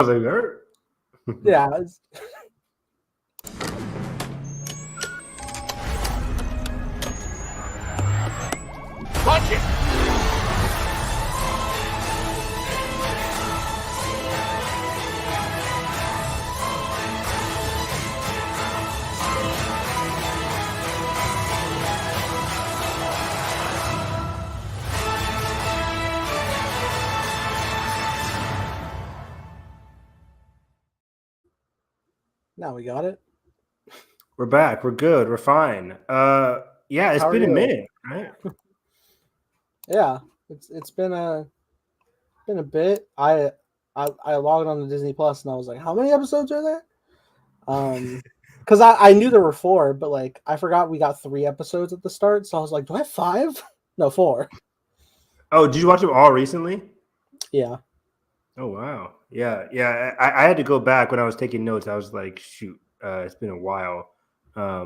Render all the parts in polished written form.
was like, hurt. Yeah. Punch it! Now we got it. We're back. We're good. We're fine. Yeah, it's been a minute, right? Yeah, it's been a bit. I logged on to Disney Plus and I was like, how many episodes are there? Because I knew there were 4, but like I forgot we got 3 episodes at the start, so I was like, do I have 5? No, 4. Oh, did you watch them all recently? Yeah. Oh wow. Yeah. I had to go back when I was taking notes. I was like, shoot, it's been a while. So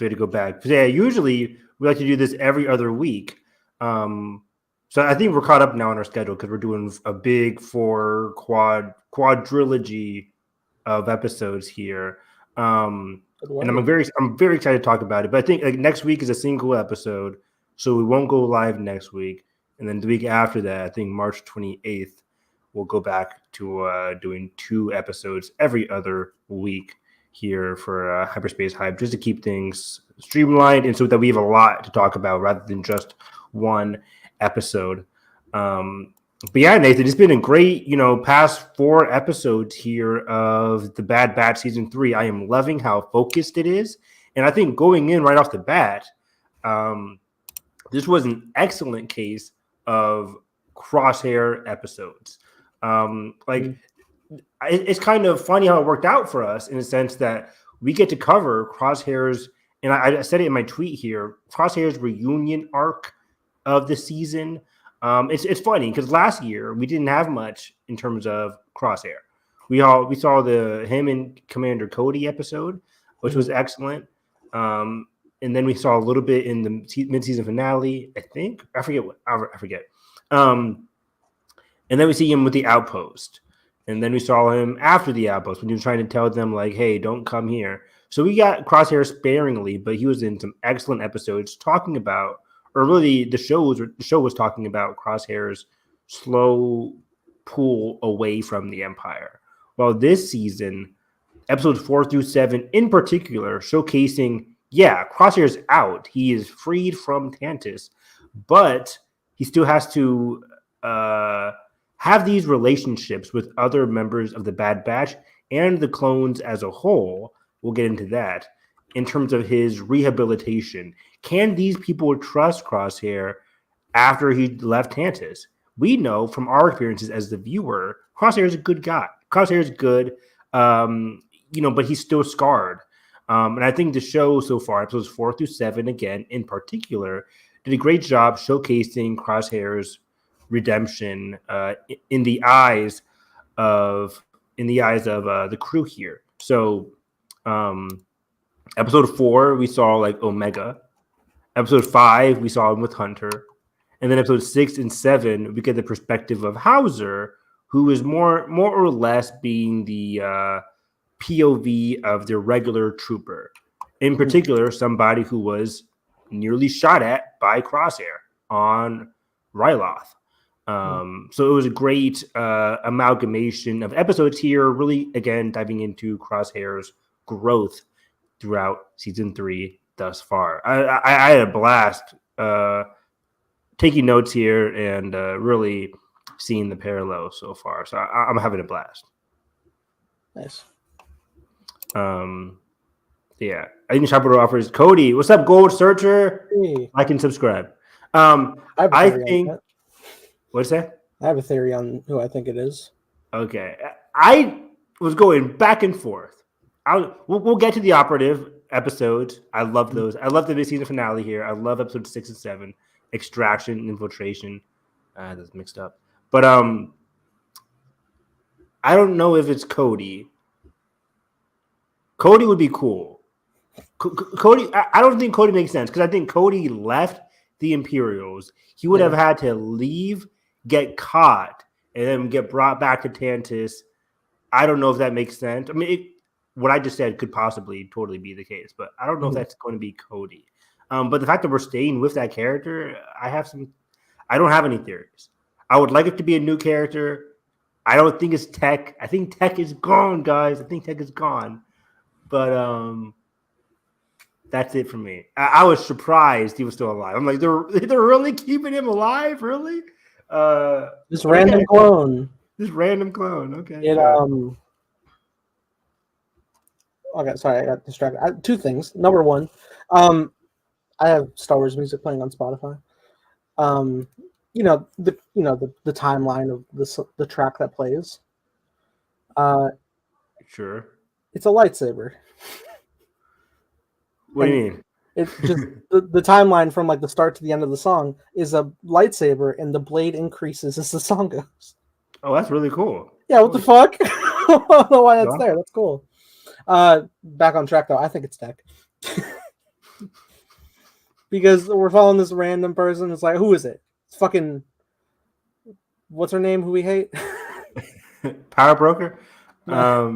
we had to go back. Yeah, usually we like to do this every other week. So I think we're caught up now on our schedule because we're doing a big 4 quadrilogy of episodes here. And I'm very excited to talk about it. But I think like next week is a single episode, so we won't go live next week. And then the week after that, I think March 28th, we'll go back to doing 2 episodes every other week here for Hyperspace Hype, just to keep things streamlined and so that we have a lot to talk about rather than just one episode. But yeah, Nathan, it's been a great, past 4 episodes here of The Bad Batch Season 3. I am loving how focused it is. And I think going in right off the bat, this was an excellent case of crosshair episodes. It's kind of funny how it worked out for us in the sense that we get to cover Crosshair's, and I said it in my tweet here, Crosshair's reunion arc of the season. It's funny because last year we didn't have much in terms of Crosshair. We saw the him and Commander Cody episode, which was excellent. And then we saw a little bit in the mid-season finale. I forget. And then we see him with the Outpost. And then we saw him after the Outpost when he was trying to tell them, like, hey, don't come here. So we got Crosshair sparingly, but he was in some excellent episodes talking about, or really the show was talking about Crosshair's slow pull away from the Empire. Well, this season, episodes 4 through 7 in particular, showcasing, Crosshair's out. He is freed from Tantus, but he still has to have these relationships with other members of the Bad Batch and the clones as a whole. We'll get into that in terms of his rehabilitation. Can these people trust Crosshair after he left Tantus? We know from our experiences as the viewer, Crosshair is a good guy. Crosshair is good, but he's still scarred. And I think the show so far, episodes 4 through 7, again, in particular, did a great job showcasing Crosshair's redemption in the eyes of the crew here. So episode 4 we saw like Omega. Episode 5 we saw him with Hunter, and then episode 6 and 7 we get the perspective of Hauser, who is more or less being the POV of the regular trooper, in particular somebody who was nearly shot at by Crosshair on Ryloth. So it was a great amalgamation of episodes here, really, again, diving into Crosshair's growth throughout season 3 thus far. I had a blast taking notes here and really seeing the parallels so far. So I'm having a blast. Nice. Yeah. I think Chaparral offers Cody. What's up, Gold Searcher? Hey. Like and subscribe. I think. What's that? I have a theory on who I think it is. Okay. I was going back and forth. We'll get to the operative episodes. I love those. I love the mid-season finale here. I love episodes 6 and 7. Extraction and Infiltration. That's mixed up. But I don't know if it's Cody. Cody would be cool. Cody, I don't think Cody makes sense because I think Cody left the Imperials. He would have had to leave, get caught, and then get brought back to Tantus I don't know if that makes sense. I mean, what I just said could possibly totally be the case, but I don't know if that's going to be Cody. But the fact that we're staying with that character, I don't have any theories. I would like it to be a new character. I don't think it's Tech. I think Tech is gone, guys. I think Tech is gone. But that's it for me. I was surprised he was still alive. I'm like, they're really keeping him alive, really? This random clone. This random clone. Okay. It Okay, sorry, I got distracted. Two things. Number one, I have Star Wars music playing on Spotify. The timeline of the track that plays. Sure. It's a lightsaber. What do you mean? It's just the timeline from like the start to the end of the song is a lightsaber, and the blade increases as the song goes. Oh, that's really cool. Yeah, what the fuck? I don't know why that's there. That's cool. Back on track though. I think it's Tech. Because we're following this random person. It's like, who is it? It's fucking, what's her name? Who we hate? Power Broker. No.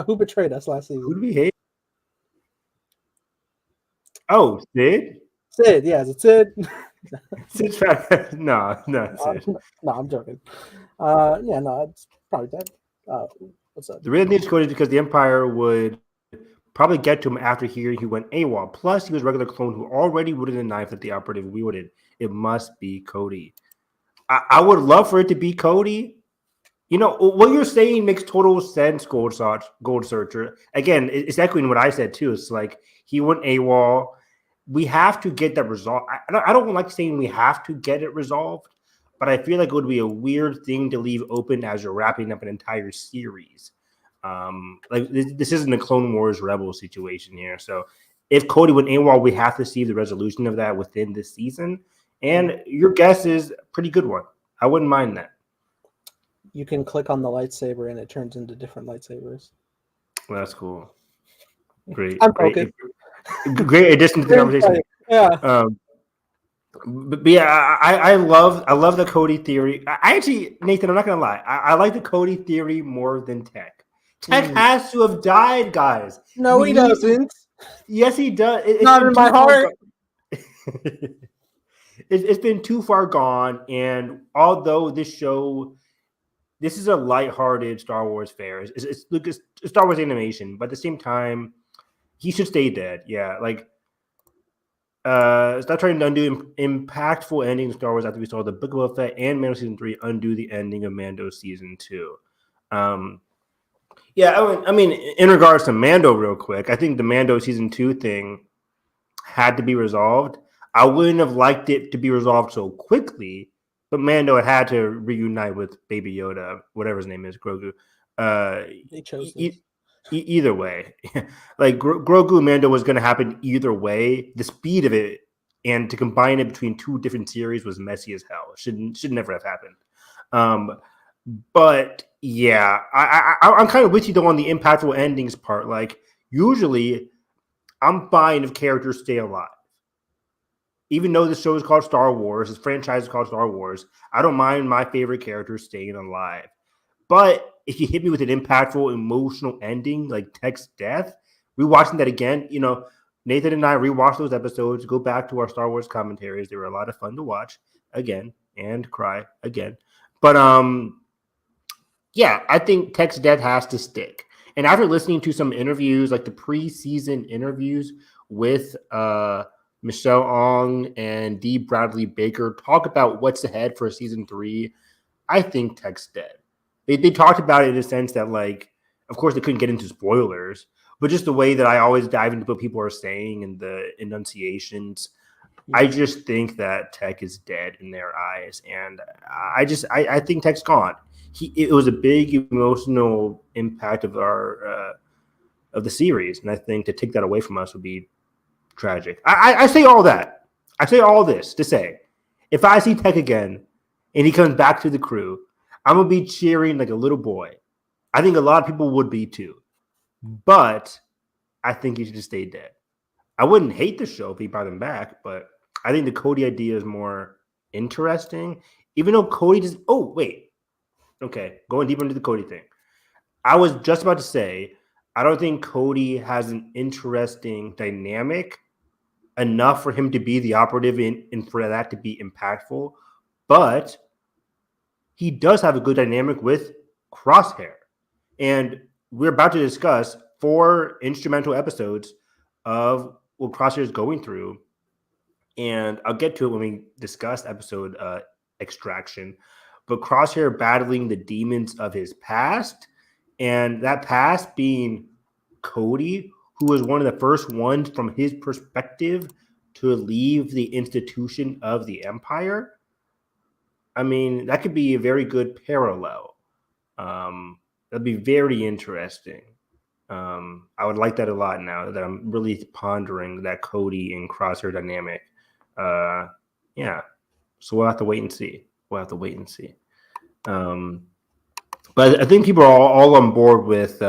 Who betrayed us last season? Who do we hate? Oh, Sid. Sid, yeah, is it Sid? Sid's no, Sid. No, I'm joking. It's probably Tech. What's up? The real need to go is because the Empire would probably get to him after he went AWOL. Plus, he was a regular clone who already wielded a knife that the operative wielded. It must be Cody. I would love for it to be Cody. You know, what you're saying makes total sense, Gold Searcher. Again, it's echoing what I said, too. It's like he went AWOL. We have to get that resolved. I don't like saying we have to get it resolved, but I feel like it would be a weird thing to leave open as you're wrapping up an entire series. Like this isn't a Clone Wars Rebel situation here. So if Cody went AWOL, we have to see the resolution of that within this season. And your guess is a pretty good one. I wouldn't mind that. You can click on the lightsaber and it turns into different lightsabers. Well, that's cool. Great. I'm broken. Great addition to the conversation. Yeah. But yeah, I love the Cody theory. I actually, Nathan, I'm not gonna lie. I like the Cody theory more than Tech. Tech has to have died, guys. No, he doesn't. Yes, he does. It's not in my heart. It's been too far gone, and although this is a lighthearted Star Wars fare. It's Star Wars animation, but at the same time, he should stay dead. Yeah, like stop trying to undo impactful endings of Star Wars after we saw the Book of Boba Fett and Mando season 3 undo the ending of Mando season 2. Yeah, I mean, in regards to Mando, real quick, I think the Mando season 2 thing had to be resolved. I wouldn't have liked it to be resolved so quickly, but Mando had to reunite with Baby Yoda, whatever his name is, Grogu. They chose either way. Like Grogu and Mando was going to happen either way. The speed of it and to combine it between two different series was messy as hell. Should never have happened. But yeah, I'm kind of with you though on the impactful endings part. Like usually I'm fine if characters stay alive. Even though the show is called Star Wars, this franchise is called Star Wars, I don't mind my favorite characters staying alive. But if you hit me with an impactful, emotional ending like Tech's death, rewatching that again, you know, Nathan and I rewatched those episodes, go back to our Star Wars commentaries. They were a lot of fun to watch again and cry again. But yeah, I think Tech's death has to stick. And after listening to some interviews, like the preseason interviews with Michelle Ong and Dee Bradley Baker talk about what's ahead for season 3, I think Tech's dead. They talked about it in a sense that, like, of course, they couldn't get into spoilers, but just the way that I always dive into what people are saying and the enunciations, I just think that Tech is dead in their eyes, and I think Tech's gone. It was a big emotional impact of our of the series, and I think to take that away from us would be tragic. I say all that. I say all this to say, if I see Tech again and he comes back to the crew, I'm going to be cheering like a little boy. I think a lot of people would be too. But I think he should just stay dead. I wouldn't hate the show if he brought him back, but I think the Cody idea is more interesting. Even though Cody just... Oh, wait. Okay, going deeper into the Cody thing. I was just about to say, I don't think Cody has an interesting dynamic enough for him to be the operative and for that to be impactful, but he does have a good dynamic with Crosshair. And we're about to discuss 4 instrumental episodes of what Crosshair is going through. And I'll get to it when we discuss episode Extraction. But Crosshair battling the demons of his past, and that past being Cody, who was one of the first ones from his perspective to leave the institution of the Empire. I mean, that could be a very good parallel. That'd be very interesting. I would like that a lot now that I'm really pondering that Cody and Crosshair dynamic. Yeah. So we'll have to wait and see. But I think people are all on board with,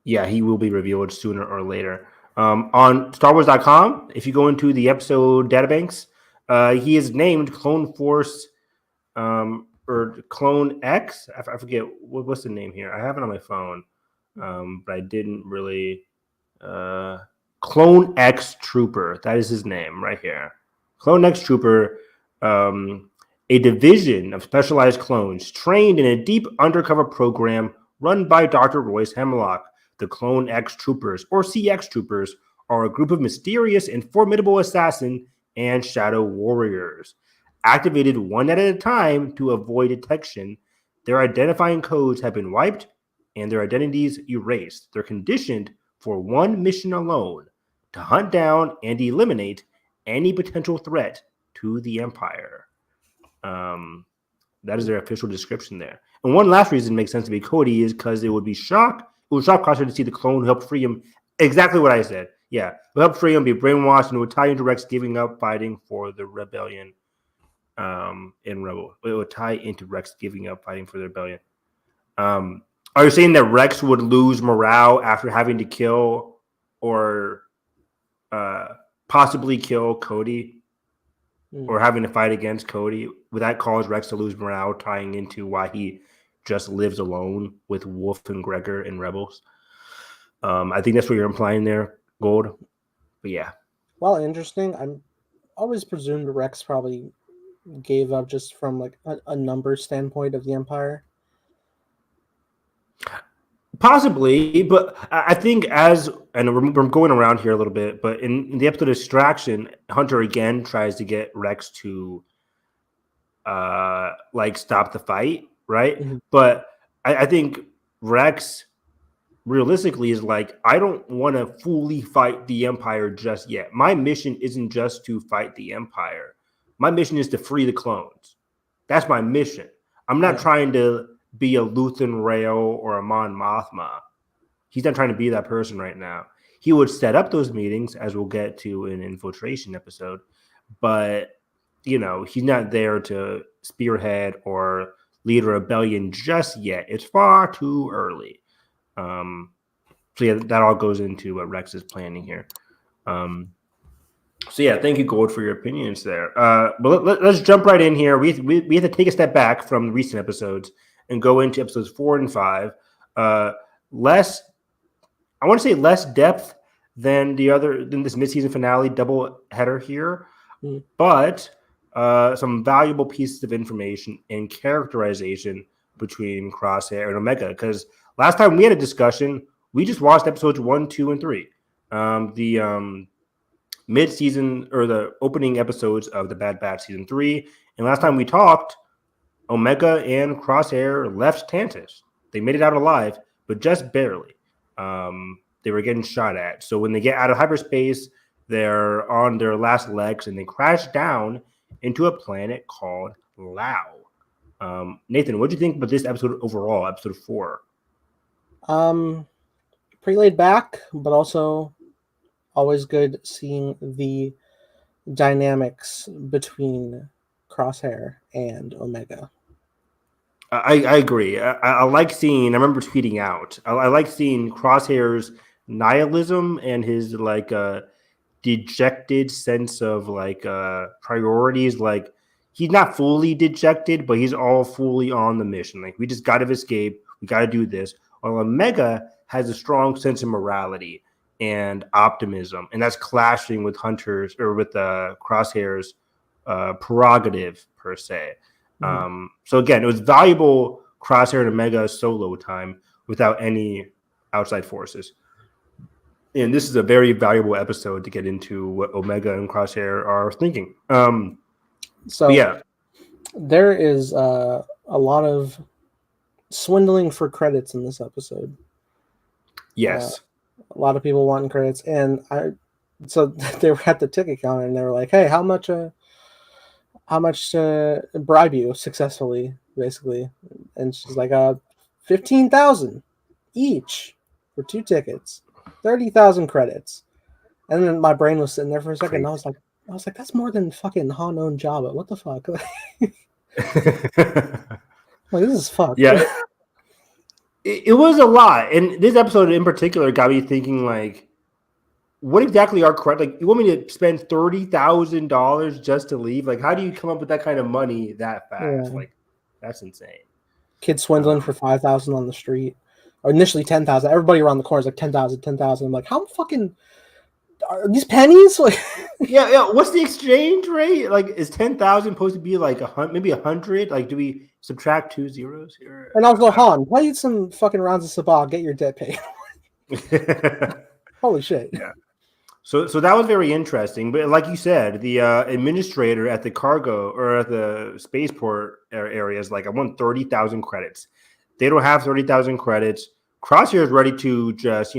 he will be revealed sooner or later. On StarWars.com, if you go into the episode databanks, he is named Clone Force or Clone X. I forget what's the name here. I have it on my phone, but I didn't really. Clone X Trooper. That is his name right here. Clone X Trooper, a division of specialized clones trained in a deep undercover program run by Dr. Royce Hemlock. The Clone X Troopers, or CX Troopers, are a group of mysterious and formidable assassin and shadow warriors. Activated one at a time to avoid detection, their identifying codes have been wiped and their identities erased. They're conditioned for one mission alone: to hunt down and eliminate any potential threat to the Empire. That is their official description there. And one last reason it makes sense to be Cody is because it would shock Crosshair to see the clone who helped free him. Exactly what I said. Yeah, who helped free him, be brainwashed, and it would tie into Rex giving up fighting for the rebellion. In Rebel, it would tie into Rex giving up fighting for the rebellion. Are you saying that Rex would lose morale after having to kill or possibly kill Cody, or having to fight against Cody? Would that cause Rex to lose morale, tying into why he just lives alone with Wolf and Gregor in Rebels? I think that's what you're implying there, Gold. But yeah. Well, interesting. I'm always presumed Rex probably gave up just from like a number standpoint of the Empire. Possibly, but I think and we're going around here a little bit, but in the episode of Distraction, Hunter again tries to get Rex to stop the fight, right? Mm-hmm. But I think Rex realistically is like, I don't want to fully fight the Empire just yet. My mission isn't just to fight the Empire. My mission is to free the clones. That's my mission. I'm not trying to be a Luthen Rail or a Mon Mothma. He's not trying to be that person right now. He would set up those meetings, as we'll get to in Infiltration episode, but he's not there to spearhead or lead a rebellion just yet. It's far too early. So yeah, that all goes into what Rex is planning here. So yeah, thank you, Gold, for your opinions there. But let's jump right in here. We have to take a step back from the recent episodes and go into episodes 4 and 5. Less depth than this mid-season finale double header here, but some valuable pieces of information and characterization between Crosshair and Omega. Because last time we had a discussion, we just watched episodes 1, 2, and 3. The mid-season or the opening episodes of the Bad Batch season 3. And last time we talked, Omega and Crosshair left Tantus. They made it out alive, but just barely. They were getting shot at. So when they get out of hyperspace, they're on their last legs and they crash down into a planet called Lao. Nathan, what do you think about this episode overall, episode 4? Pretty laid back, but also always good seeing the dynamics between Crosshair and Omega. I agree. I like seeing. I remember tweeting out. I like seeing Crosshair's nihilism and his dejected sense of priorities. Like he's not fully dejected, but he's all fully on the mission. Like, we just got to escape. We got to do this. While Omega has a strong sense of morality and optimism, and that's clashing with Hunter's or with Crosshair's prerogative per se. So again, it was valuable Crosshair and Omega solo time without any outside forces. And this is a very valuable episode to get into what Omega and Crosshair are thinking. So yeah, there is a lot of swindling for credits in this episode. yes. A lot of people wanting credits, and so they were at the ticket counter and they were like, "Hey, how much to bribe you successfully?" Basically, and she's like, 15,000 each for 2 tickets, 30,000 credits." And then my brain was sitting there for a second. And I was like, that's more than fucking Han and Jabba. What the fuck? Like, this is fucked. Yeah. It was a lot, and this episode in particular got me thinking, like, what exactly are credits? Like, you want me to spend $30,000 just to leave? Like, how do you come up with that kind of money that fast? Yeah. Like, that's insane. Kids swindling for 5,000 on the street, or initially 10,000. Everybody around the corner is like 10,000, 10,000. I'm like, how fucking are these pennies? Like, yeah. What's the exchange rate? Like, is 10,000 supposed to be like maybe 100? Like, do we subtract 2 zeros here? and I was like, Han, play some fucking rounds of Sabah, get your debt paid. Holy shit. Yeah. So that was very interesting. But like you said, the administrator at the cargo or at the spaceport area is like, I want 30,000 credits. They don't have 30,000 credits. Crosshair is ready to just,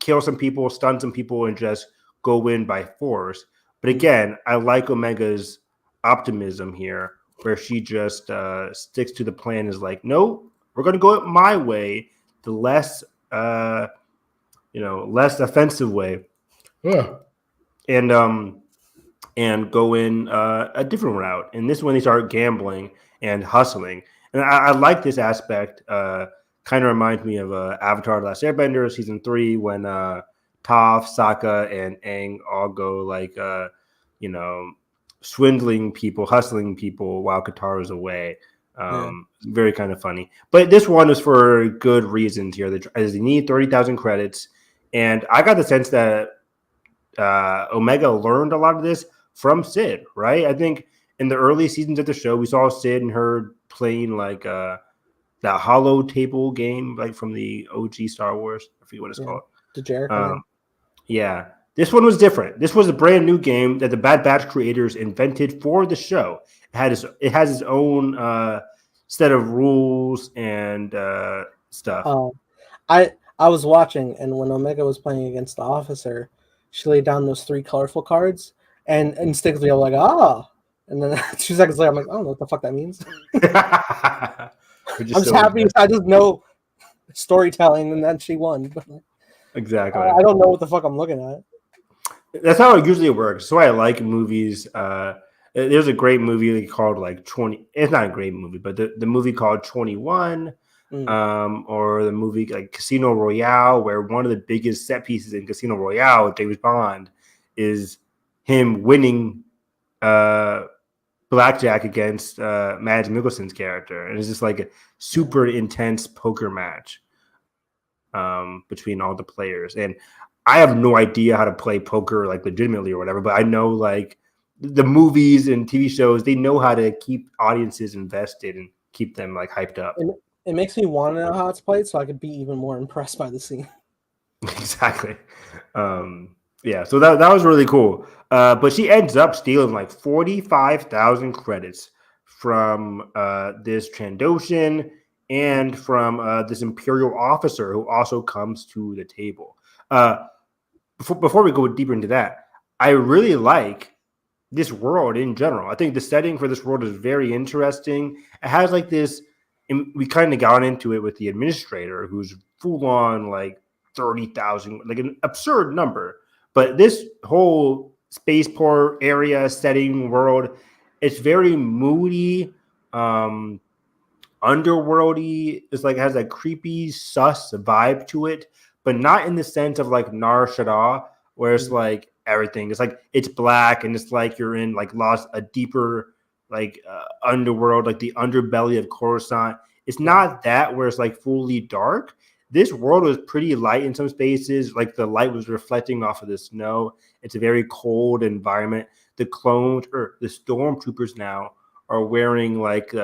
kill some people, stun some people, and just go win by force. But again, I like Omega's optimism here, where she just sticks to the plan. Is like, no, we're going to go it my way, the less less offensive way. Yeah. And go in a different route. And this is when they start gambling and hustling. And I like this aspect. Kind of reminds me of Avatar: The Last Airbender, season 3, when Toph, Sokka, and Aang all go like swindling people, hustling people while Katara's away. Very kind of funny. But this one was for good reasons here. They need 30,000 credits. And I got the sense that Omega learned a lot of this from Sid, right? I think in the early seasons of the show, we saw Sid and her playing like that hollow table game, like from the OG Star Wars. I forget what it's called. The Jericho. Yeah. This one was different. This was a brand new game that the Bad Batch creators invented for the show. It has its own set of rules and stuff. I was watching, and when Omega was playing against the officer, she laid down those 3 colorful cards, and instinctively I'm like, and then 2 seconds later I'm like, I don't know what the fuck that means. I'm just happy. I just know storytelling, and then she won. Exactly. I don't know what the fuck I'm looking at. That's how it usually works. That's why I like movies. There's a great movie called like 20. It's not a great movie, but the movie called 21, or the movie like Casino Royale, where one of the biggest set pieces in Casino Royale with James Bond is him winning blackjack against Mads Mikkelsen's character, and it's just like a super intense poker match between all the players. And I have no idea how to play poker like legitimately or whatever, but I know like the movies and TV shows, they know how to keep audiences invested and keep them like hyped up. It makes me want to know how it's played so I could be even more impressed by the scene. Exactly. Yeah, so that was really cool. But she ends up stealing like 45,000 credits from this Trandoshan and from this Imperial officer who also comes to the table. Before we go deeper into that, I really like this world in general. I think the setting for this world is very interesting. It has like this, and we kind of got into it with the administrator, who's full on like 30,000, like an absurd number. But this whole spaceport area setting world, it's very moody, underworldy. It's like has a creepy, sus vibe to it, but not in the sense of like Nar Shaddaa, where it's like everything. It's like it's black and it's like you're in like lost a deeper like underworld, like the underbelly of Coruscant. It's not that where it's like fully dark. This world was pretty light in some spaces, like the light was reflecting off of the snow. It's a very cold environment. The clones or the stormtroopers now are wearing like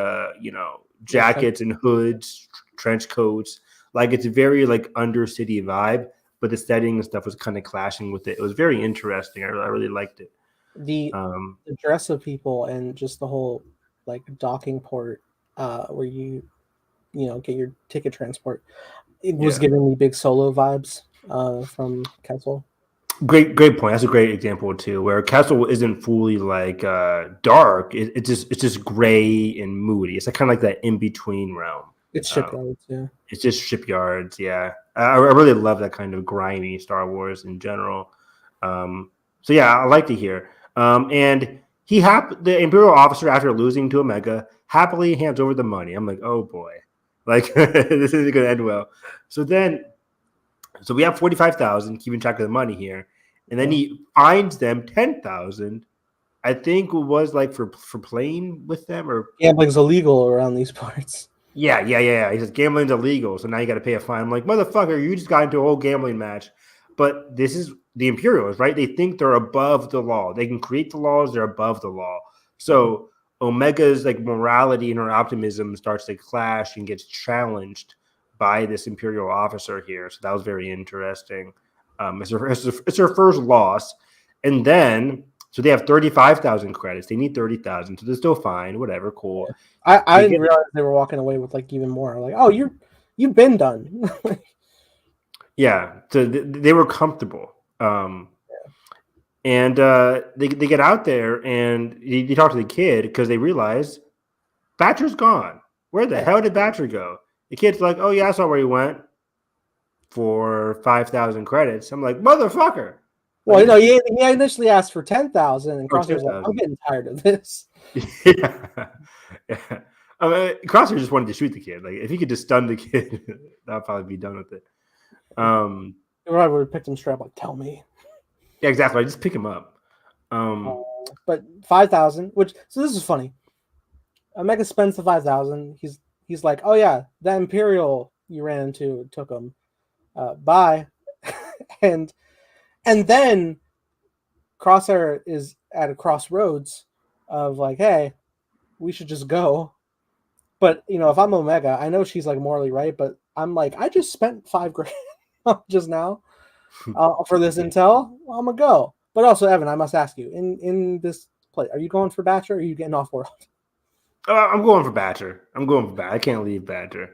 jackets and hoods, trench coats. Like it's a very like undercity vibe, but the setting and stuff was kind of clashing with it. It was very interesting. I really liked it. The dress of people and just the whole like docking port where you get your ticket transport. It was giving me big Solo vibes from Kessel. Great point. That's a great example too, where Kessel isn't fully like dark. It's just gray and moody. It's like kind of like that in between realm. It's shipyards, yeah. It's just shipyards, yeah. I really love that kind of grimy Star Wars in general. So yeah, I like to hear. And the Imperial officer, after losing to Omega, happily hands over the money. I'm like, oh boy, like this isn't gonna end well. So we have 45,000, keeping track of the money here, and then he fines them 10,000. I think it was like for playing with them or gambling's illegal around these parts. Yeah. He says gambling's illegal, so now you got to pay a fine. I'm like, motherfucker, you just got into a whole gambling match. But this is the Imperials, right? They think they're above the law. They can create the laws. They're above the law. So Omega's like morality and her optimism starts to clash and gets challenged by this Imperial officer here. So that was very interesting. It's her first loss. And then, so they have 35,000 credits. They need 30,000. So they're still fine. Whatever. Cool. I didn't realize they were walking away with like even more. Like, oh, you've been done. Yeah. So they were comfortable. And they get out there and they talk to the kid because they realize Batcher's gone. Where the hell did Batcher go? The kid's like, oh, yeah, I saw where he went for 5,000 credits. I'm like, motherfucker. Well, he initially asked for 10,000, and Crosshair's like, I'm getting tired of this. Yeah. I mean, Crosshair just wanted to shoot the kid. Like, if he could just stun the kid, that'd probably be done with it. I would have picked him straight up, like, tell me. Yeah, exactly. I just pick him up. But 5,000, so this is funny. Omega spends the 5,000. He's like, oh yeah, that Imperial you ran into took him. Bye. and then Crosshair is at a crossroads of like, hey, we should just go. But if I'm Omega, I know she's like morally right, but I'm like, I just spent $5,000 just now for this intel. Well, I'm gonna go. But also, Evan, I must ask you, in this play, are you going for Batcher or are you getting off world? I'm going for Batcher. I can't leave Batcher.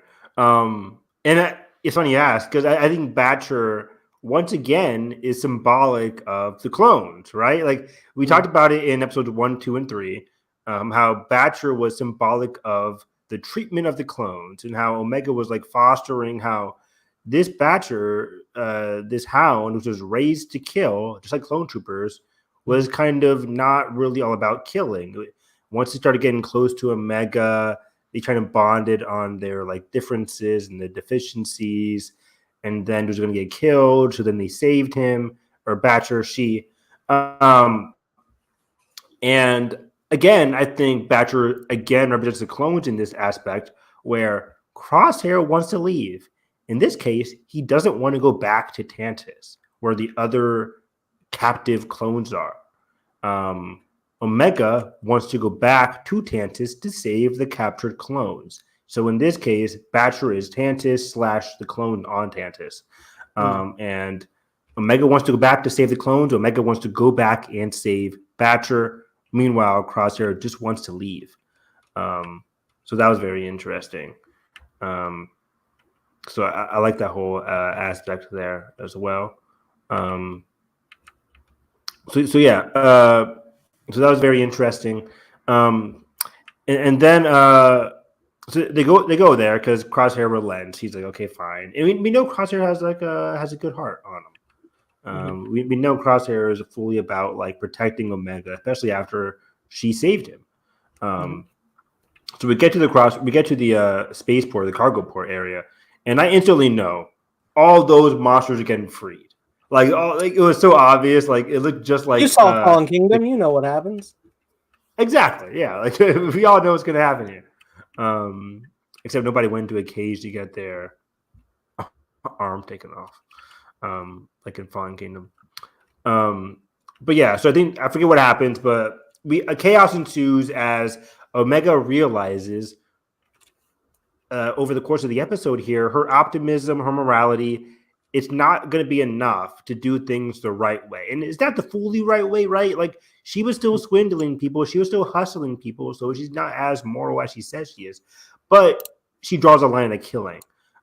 It's funny you ask, because I think Batcher once again is symbolic of the clones, right? Like we talked about it in episodes 1, 2, and 3, how Batcher was symbolic of the treatment of the clones and how Omega was like fostering how this Batcher, this hound, which was raised to kill, just like clone troopers, was kind of not really all about killing. Once they started getting close to Omega, they kind of bonded on their like differences and the deficiencies, and then he was going to get killed. So then they saved him, or Batcher, she. And again, I think Batcher again represents the clones in this aspect where Crosshair wants to leave. In this case, he doesn't want to go back to Tantus, where the other captive clones are. Omega wants to go back to Tantus to save the captured clones. So in this case, Batcher is Tantus / the clone on Tantus. And Omega wants to go back to save the clones. Omega wants to go back and save Batcher. Meanwhile, Crosshair just wants to leave. So that was very interesting. So I like that whole aspect there as well. So yeah. So that was very interesting. And then so they go there because Crosshair relents. He's like, okay, fine. And we know Crosshair has a good heart on him. We know Crosshair is fully about like protecting Omega, especially after she saved him. So we get to the spaceport, the cargo port area, and I instantly know all those monsters are getting freed. Like, oh, like it was so obvious. Like it looked just like You saw Fallen Kingdom, you know what happens. exactly. Yeah, like we all know what's gonna happen here. Except nobody went into a cage to get their arm taken off, like in Fallen Kingdom. But yeah, so I think I forget what happens, but a chaos ensues as Omega realizes over the course of the episode here, her optimism, her morality, it's not going to be enough to do things the right way. And is that the fully right way, right? Like she was still swindling people, she was still hustling people, so she's not as moral as she says she is. But she draws a line of killing,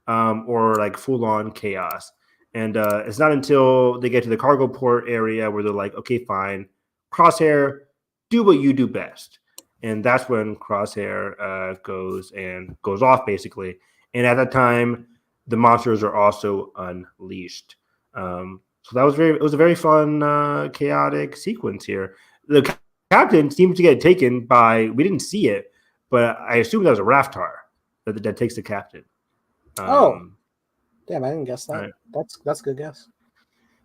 or like full-on chaos. And it's not until they get to the cargo port area where they're like, okay, fine, Crosshair, do what you do best. And that's when Crosshair goes off, basically. And at that time, the monsters are also unleashed. So that was it was a very fun, chaotic sequence here. The captain seems to get taken by, we didn't see it, but I assume that was a Raftar that takes the captain. Damn, I didn't guess that. Right. That's a good guess.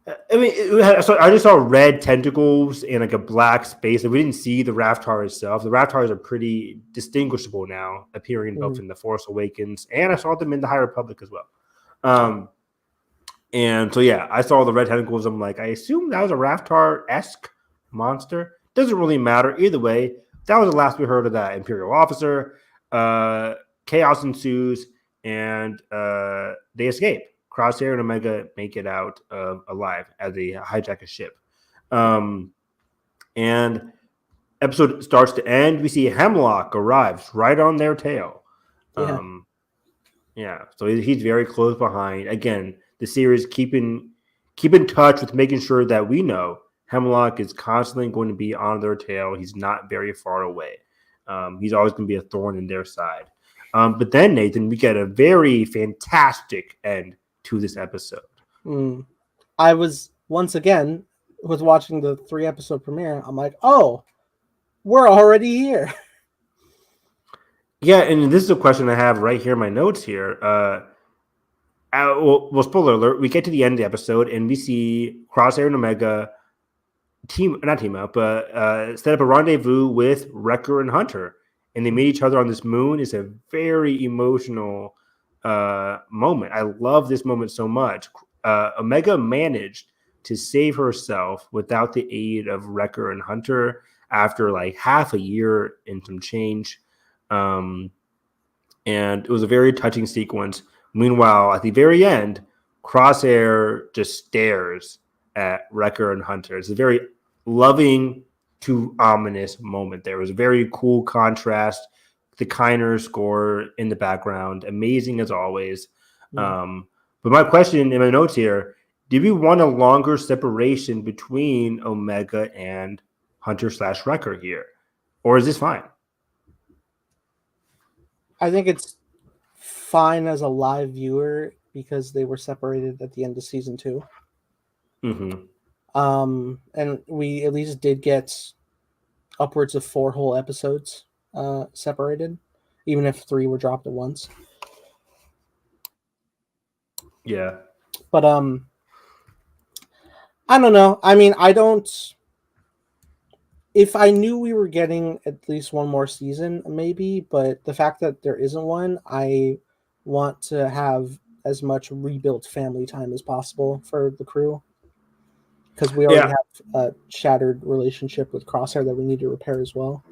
I mean, I just saw red tentacles and like a black space, and we didn't see the Raftar itself. The Raftars are pretty distinguishable now, appearing both in The Force Awakens, and I saw them in The High Republic as well. And so yeah, I saw the red tentacles. I'm like, I assume that was a Raftar-esque monster. Doesn't really matter either way. That was the last we heard of that Imperial officer. Chaos ensues, and they escape. Crosshair and Omega make it out alive as they hijack a ship. And episode starts to end. We see Hemlock arrives right on their tail. Yeah. So he's very close behind. Again, the series keep in touch with making sure that we know Hemlock is constantly going to be on their tail. He's not very far away. He's always going to be a thorn in their side. But then, Nathan, we get a very fantastic end to this episode. I was watching the 3-episode premiere. I'm like, oh, we're already here. Yeah, and this is a question I have right here in my notes here. Well, spoiler alert, we get to the end of the episode and we see Crosshair and Omega set up a rendezvous with Wrecker and Hunter, and they meet each other on this moon. It's a very emotional moment. I love this moment so much. Omega managed to save herself without the aid of Wrecker and Hunter after like half a year and some change. And it was a very touching sequence. Meanwhile, at the very end, Crosshair just stares at Wrecker and Hunter. It's a very loving to ominous moment there. It was a very cool contrast. The Kiner score in the background, amazing as always. But my question in my notes here, did we want a longer separation between Omega and Hunter/Wrecker here? Or is this fine? I think it's fine as a live viewer because they were separated at the end of season 2. And we at least did get upwards of 4 whole episodes separated, even if 3 were dropped at once. Yeah. But I don't know. I mean, if I knew we were getting at least one more season, maybe, but the fact that there isn't one, I want to have as much rebuilt family time as possible for the crew. Because we already have a shattered relationship with Crosshair that we need to repair as well.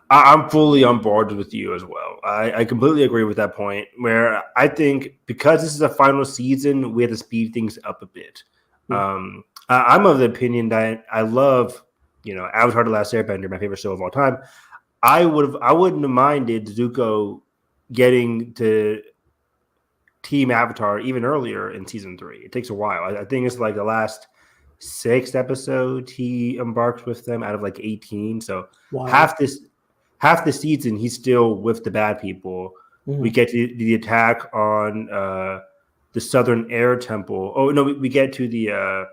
I'm fully on board with you as well. I completely agree with that point, where I think because this is a final season, we have to speed things up a bit. I'm of the opinion that I love, Avatar: The Last Airbender, my favorite show of all time. I wouldn't have minded Zuko getting to Team Avatar even earlier in season 3. It takes a while. I think it's like the last 6 episodes he embarks with them out of like 18. So half the season he's still with the bad people. We get to the attack on the Southern Air Temple. Oh no, we get to the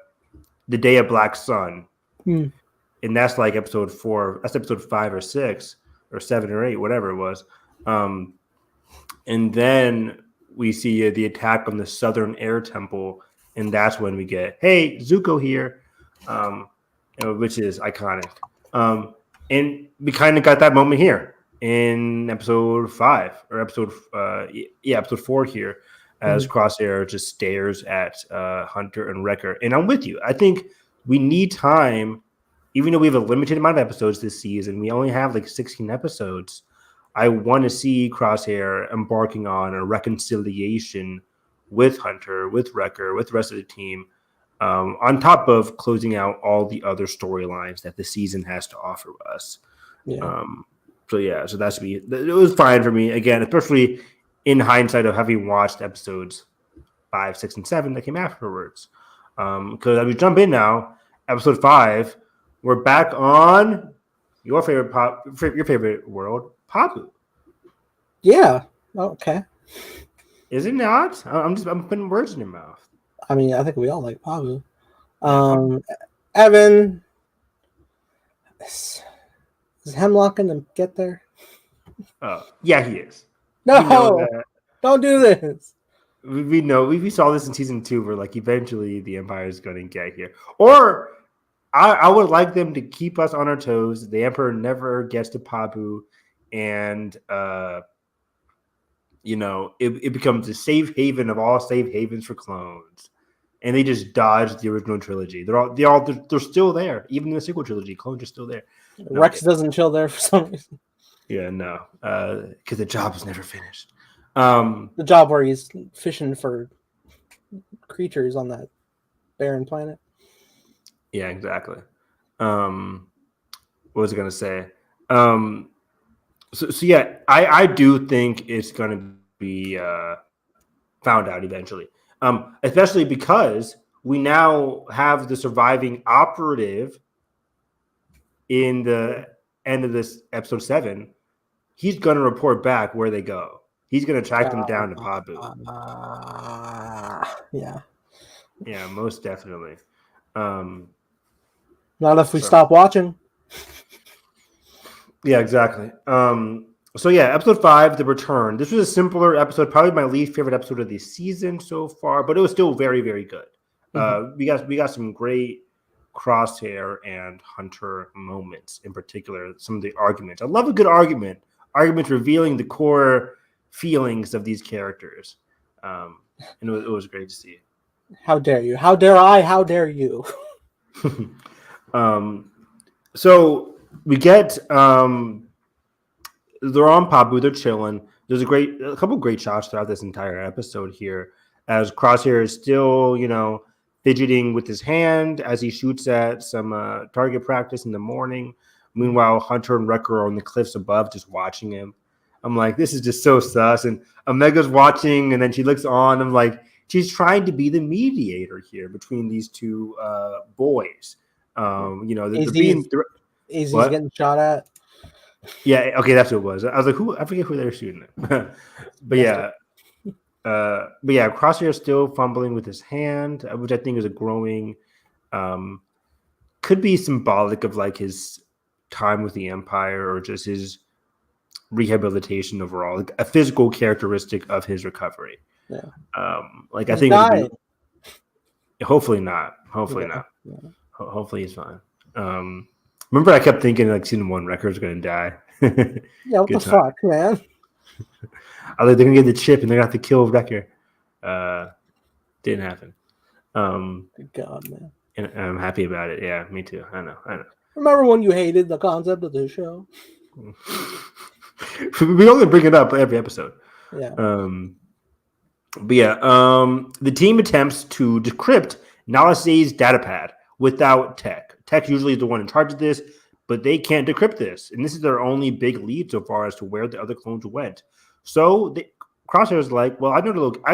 Day of Black Sun. And that's like episode 4. That's episode 5 or 6 or 7 or 8, whatever it was. And then we see the attack on the Southern Air Temple and that's when we get, hey, Zuko here, which is iconic. And we kind of got that moment here in episode 5 or episode 4 here, as Crosshair just stares at Hunter and Wrecker. And I'm with you. I think we need time, even though we have a limited amount of episodes this season. We only have like 16 episodes. I want to see Crosshair embarking on a reconciliation with Hunter, with Wrecker, with the rest of the team, on top of closing out all the other storylines that the season has to offer us. Yeah. So that's me. It was fine for me, again, especially in hindsight of having watched episodes 5, 6, and 7 that came afterwards. Because as we jump in now, episode 5, we're back on your favorite world, Pabu. Yeah. Okay. Is it not? I'm putting words in your mouth. I mean, I think we all like Pabu. Evan, is Hemlock gonna get there? Yeah, he is. No, don't do this. We know. We saw this in season 2, where like eventually the Empire is going to get here. Or I would like them to keep us on our toes. The Emperor never gets to Pabu, and it becomes a safe haven of all safe havens for clones. And they just dodged the original trilogy. They're still there. Even in the sequel trilogy, clones are still there. Rex doesn't chill there for some reason. Yeah, no, because the job was never finished. The job where he's fishing for creatures on that barren planet. Yeah, exactly. What was I gonna say? So yeah, I do think it's gonna be found out eventually. Especially because we now have the surviving operative in the end of this episode 7. He's going to report back where they go. He's going to track them down to Pabu. Yeah. Yeah, most definitely. Not if we stop watching. Yeah, exactly. So yeah, episode 5, The Return. This was a simpler episode, probably my least favorite episode of the season so far, but it was still very, very good. We got some great Crosshair and Hunter moments, in particular, some of the arguments. I love a good arguments revealing the core feelings of these characters. And it was great to see. How dare you? How dare I? How dare you? So we get they're on Pabu, they're chilling. There's a couple great shots throughout this entire episode here, as Crosshair is still, fidgeting with his hand as he shoots at some target practice in the morning. Meanwhile, Hunter and Wrecker are on the cliffs above just watching him. I'm like, this is just so sus. And Omega's watching, and then she looks on. I'm like, she's trying to be the mediator here between these two boys. They're being Easy's getting shot at. Yeah, okay, that's what it was. I was like, I forget who they were shooting at. But Crosshair is still fumbling with his hand, which I think is a growing, could be symbolic of like his time with the Empire or just his rehabilitation overall, like a physical characteristic of his recovery. Yeah. I think hopefully not. Hopefully not. Yeah. Hopefully he's fine. Remember, I kept thinking like season 1 Wrecker's going to die. Yeah, what the fuck, man? I like they're going to get the chip and they're going to have to kill Wrecker. Didn't happen. Good God, man. And I'm happy about it. Yeah, me too. I know. Remember when you hated the concept of the show? We only bring it up every episode. Yeah. The team attempts to decrypt Nalase's datapad without Tech. Tech usually is the one in charge of this, but they can't decrypt this. And this is their only big lead so far as to where the other clones went. So Crosshair is like, well, I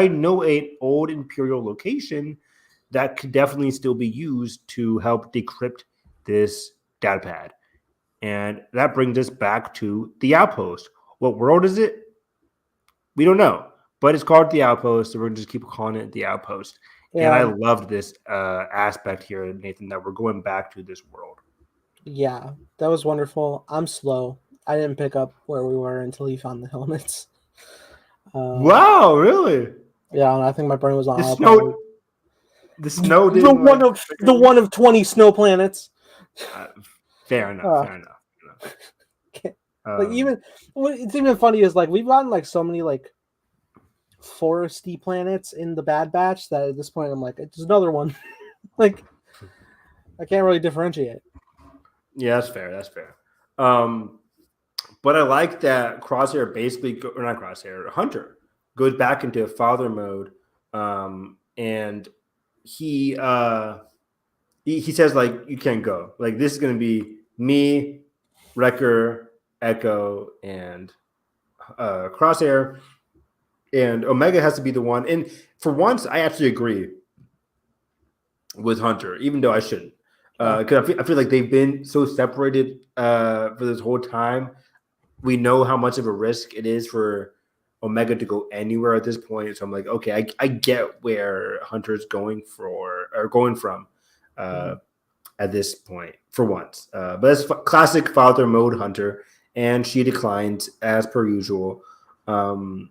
know an old Imperial location that could definitely still be used to help decrypt this datapad. And that brings us back to the Outpost. What world is it? We don't know, but it's called the Outpost, so we're going to just keep calling it the Outpost. Yeah. And I loved this aspect here, Nathan, that we're going back to this world. Yeah, that was wonderful. I'm slow. I didn't pick up where we were until he found the helmets. Wow, really? Yeah, and I think my brain was on. The snow the didn't one of 20 snow planets. Fair enough. Fair enough. Like it's even funny is like we've gotten like so many like foresty planets in the Bad Batch that at this point I'm like, it's another one. Like I can't really differentiate. Yeah, that's fair. That's fair. But I like that Crosshair basically, or not Crosshair, Hunter goes back into father mode, and he says like, you can't go. Like this is gonna be me, Wrecker, Echo, and Crosshair, and Omega has to be the one. And for once, I actually agree with Hunter, even though I shouldn't, because I feel like they've been so separated for this whole time. We know how much of a risk it is for Omega to go anywhere at this point. So I'm like, okay, I get where Hunter's going from at this point for once. But it's classic father mode Hunter, and she declines as per usual. And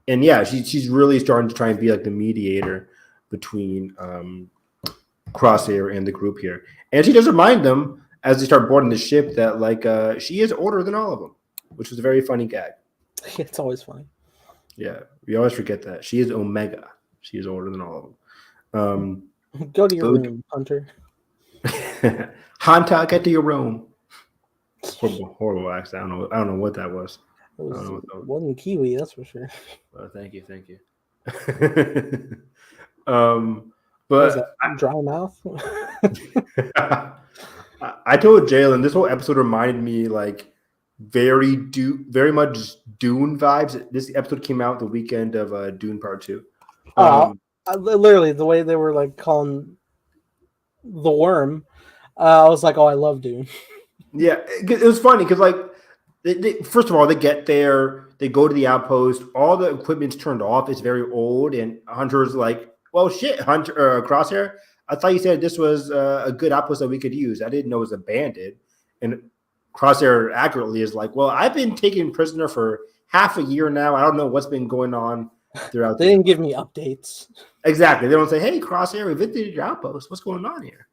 yeah, she's really starting to try and be like the mediator between Crosshair and the group here. And she does remind them as they start boarding the ship that like she is older than all of them, which was a very funny gag. It's always funny. Yeah, we always forget that. She is Omega. She is older than all of them. Go to your room, Hunter. Hunter, get to your room. Horrible accent. I don't know what that was. It wasn't Kiwi, that's for sure. Well, thank you. But dry mouth. I told Jalen this whole episode reminded me like very much Dune vibes. This episode came out the weekend of Dune Part 2. Literally the way they were like calling the worm, I was like, oh, I love Dune. Yeah, it was funny because like first of all, they get there, they go to the outpost, all the equipment's turned off, it's very old, and Hunter's like, well, shit, Hunter Crosshair, I thought you said this was a good outpost that we could use. I didn't know it was abandoned. And Crosshair accurately is like, well, I've been taken prisoner for half a year now. I don't know what's been going on throughout. They didn't give me updates. Exactly. They don't say, hey, Crosshair, we visited your outpost. What's going on here?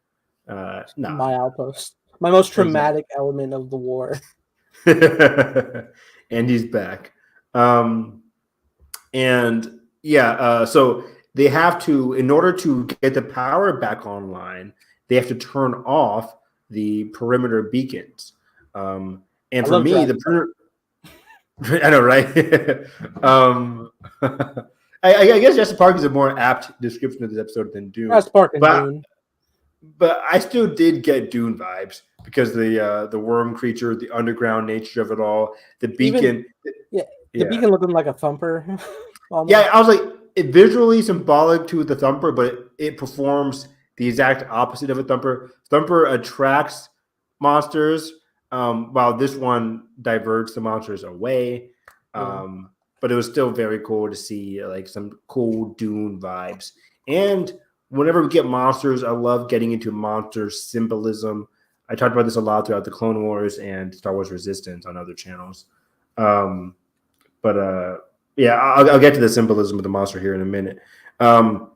No. My outpost. My most traumatic element of the war. And he's back. So they have to, in order to get the power back online, they have to turn off the perimeter beacons. And for me, the perimeter, I know, right? I guess Jurassic Park is a more apt description of this episode than Dune. Jurassic Park and Dune. But I still did get Dune vibes because the worm creature, the underground nature of it all, the beacon. The beacon looking like a thumper. Yeah, I was like, it visually symbolic to the thumper, but it performs the exact opposite of a thumper. Thumper attracts monsters, while this one diverts the monsters away. But it was still very cool to see like some cool Dune vibes. And whenever we get monsters, I love getting into monster symbolism. I talked about this a lot throughout the Clone Wars and Star Wars Resistance on other channels. I'll get to the symbolism of the monster here in a minute. But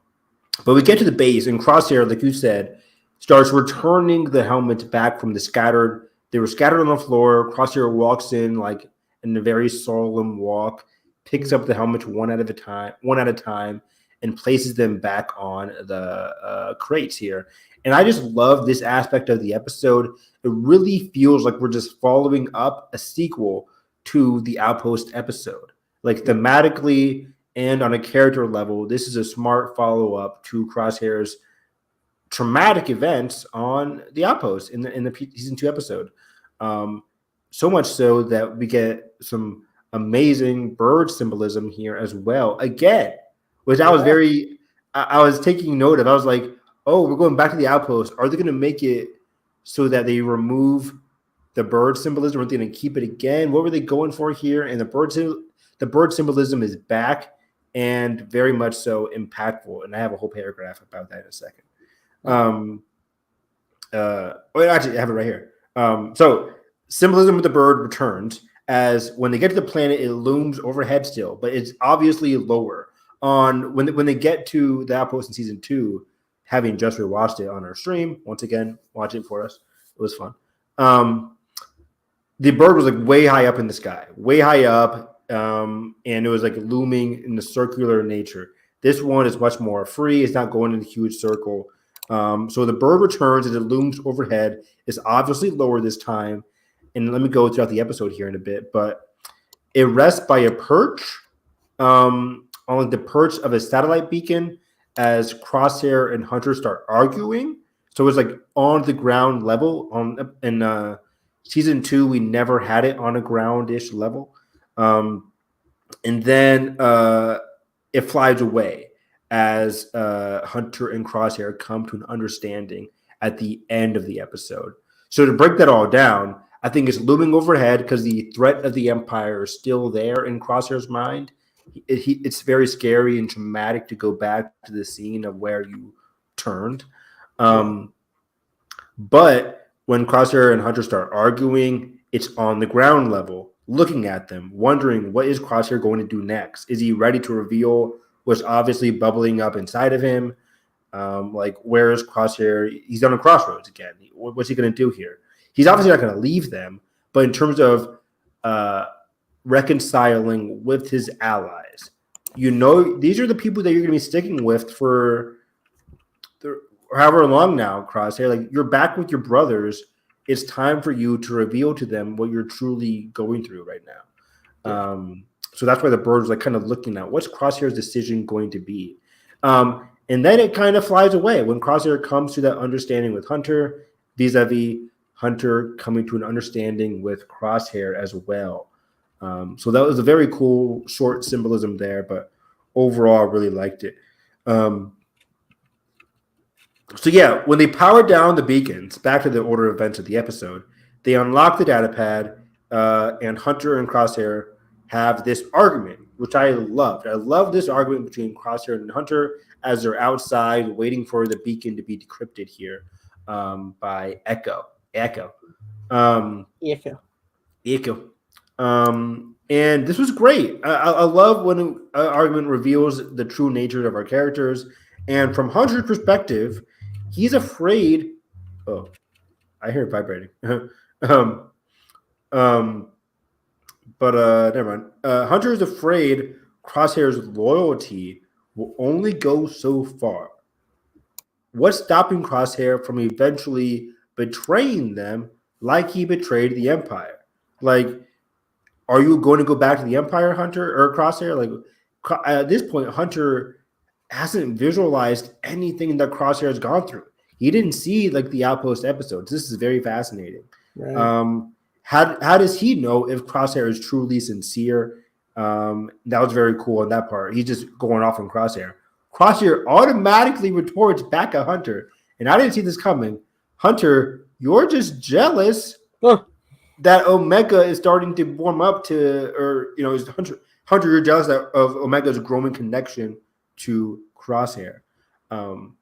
we get to the base, and Crosshair, like you said, starts returning the helmets back from the scattered. They were scattered on the floor. Crosshair walks in like in a very solemn walk, picks up the helmets one at a time, and places them back on the crates here. And I just love this aspect of the episode. It really feels like we're just following up a sequel to the Outpost episode. Like thematically and on a character level, this is a smart follow-up to Crosshair's traumatic events on the Outpost in the season 2 episode. So much so that we get some amazing bird symbolism here as well. Again, which I was I was taking note of. I was like, oh, we're going back to the Outpost. Are they going to make it so that they remove the bird symbolism? Or are they going to keep it again? What were they going for here? And the bird symbolism is back and very much so impactful. And I have a whole paragraph about that in a second. Actually, I have it right here. So symbolism with the bird returns as when they get to the planet, it looms overhead still, but it's obviously lower. When they get to the Outpost in season 2, having just rewatched it on our stream. Once again, watch it for us. It was fun. The bird was like way high up in the sky, way high up, and it was like looming in the circular nature. This one is much more free. It's not going in a huge circle. So the bird returns as it looms overhead. It's obviously lower this time. And let me go throughout the episode here in a bit, but it rests by a perch on the perch of a satellite beacon as Crosshair and Hunter start arguing. So it's like on the ground level. In season 2, we never had it on a ground-ish level. And then it flies away as Hunter and Crosshair come to an understanding at the end of the episode. So to break that all down, I think it's looming overhead because the threat of the Empire is still there in Crosshair's mind. It's very scary and traumatic to go back to the scene of where you turned. But when Crosshair and Hunter start arguing, it's on the ground level, looking at them, wondering what is Crosshair going to do next? Is he ready to reveal what's obviously bubbling up inside of him? Like, where is Crosshair? He's on a crossroads again. What's he going to do here? He's obviously not going to leave them, but in terms of reconciling with his allies, these are the people that you're going to be sticking with for however long now, Crosshair. Like, you're back with your brothers. It's time for you to reveal to them what you're truly going through right now. So that's why the bird was like kind of looking at what's Crosshair's decision going to be. And then it kind of flies away when Crosshair comes to that understanding with Hunter, vis-a-vis Hunter coming to an understanding with Crosshair as well. So that was a very cool short symbolism there, but overall I really liked it. So yeah, when they power down the beacons, back to the order of events of the episode, they unlock the data pad, and Hunter and Crosshair have this argument, which I loved. I love this argument between Crosshair and Hunter as they're outside waiting for the beacon to be decrypted here by Echo. And this was great. I love when an argument reveals the true nature of our characters. And from Hunter's perspective, he's afraid. Oh, I hear it vibrating. But never mind. Hunter is afraid Crosshair's loyalty will only go so far. What's stopping Crosshair from eventually betraying them like he betrayed the Empire? Like, are you going to go back to the Empire, Hunter, or Crosshair? Like, at this point, Hunter hasn't visualized anything that Crosshair has gone through. He didn't see like the Outpost episodes. This is very fascinating. Right. How does he know if Crosshair is truly sincere? That was very cool on that part. He's just going off on Crosshair. Crosshair automatically retorts back at Hunter, and I didn't see this coming. Hunter, you're just jealous that Omega is starting to warm up to, or is Hunter, you're jealous of Omega's growing connection to Crosshair. And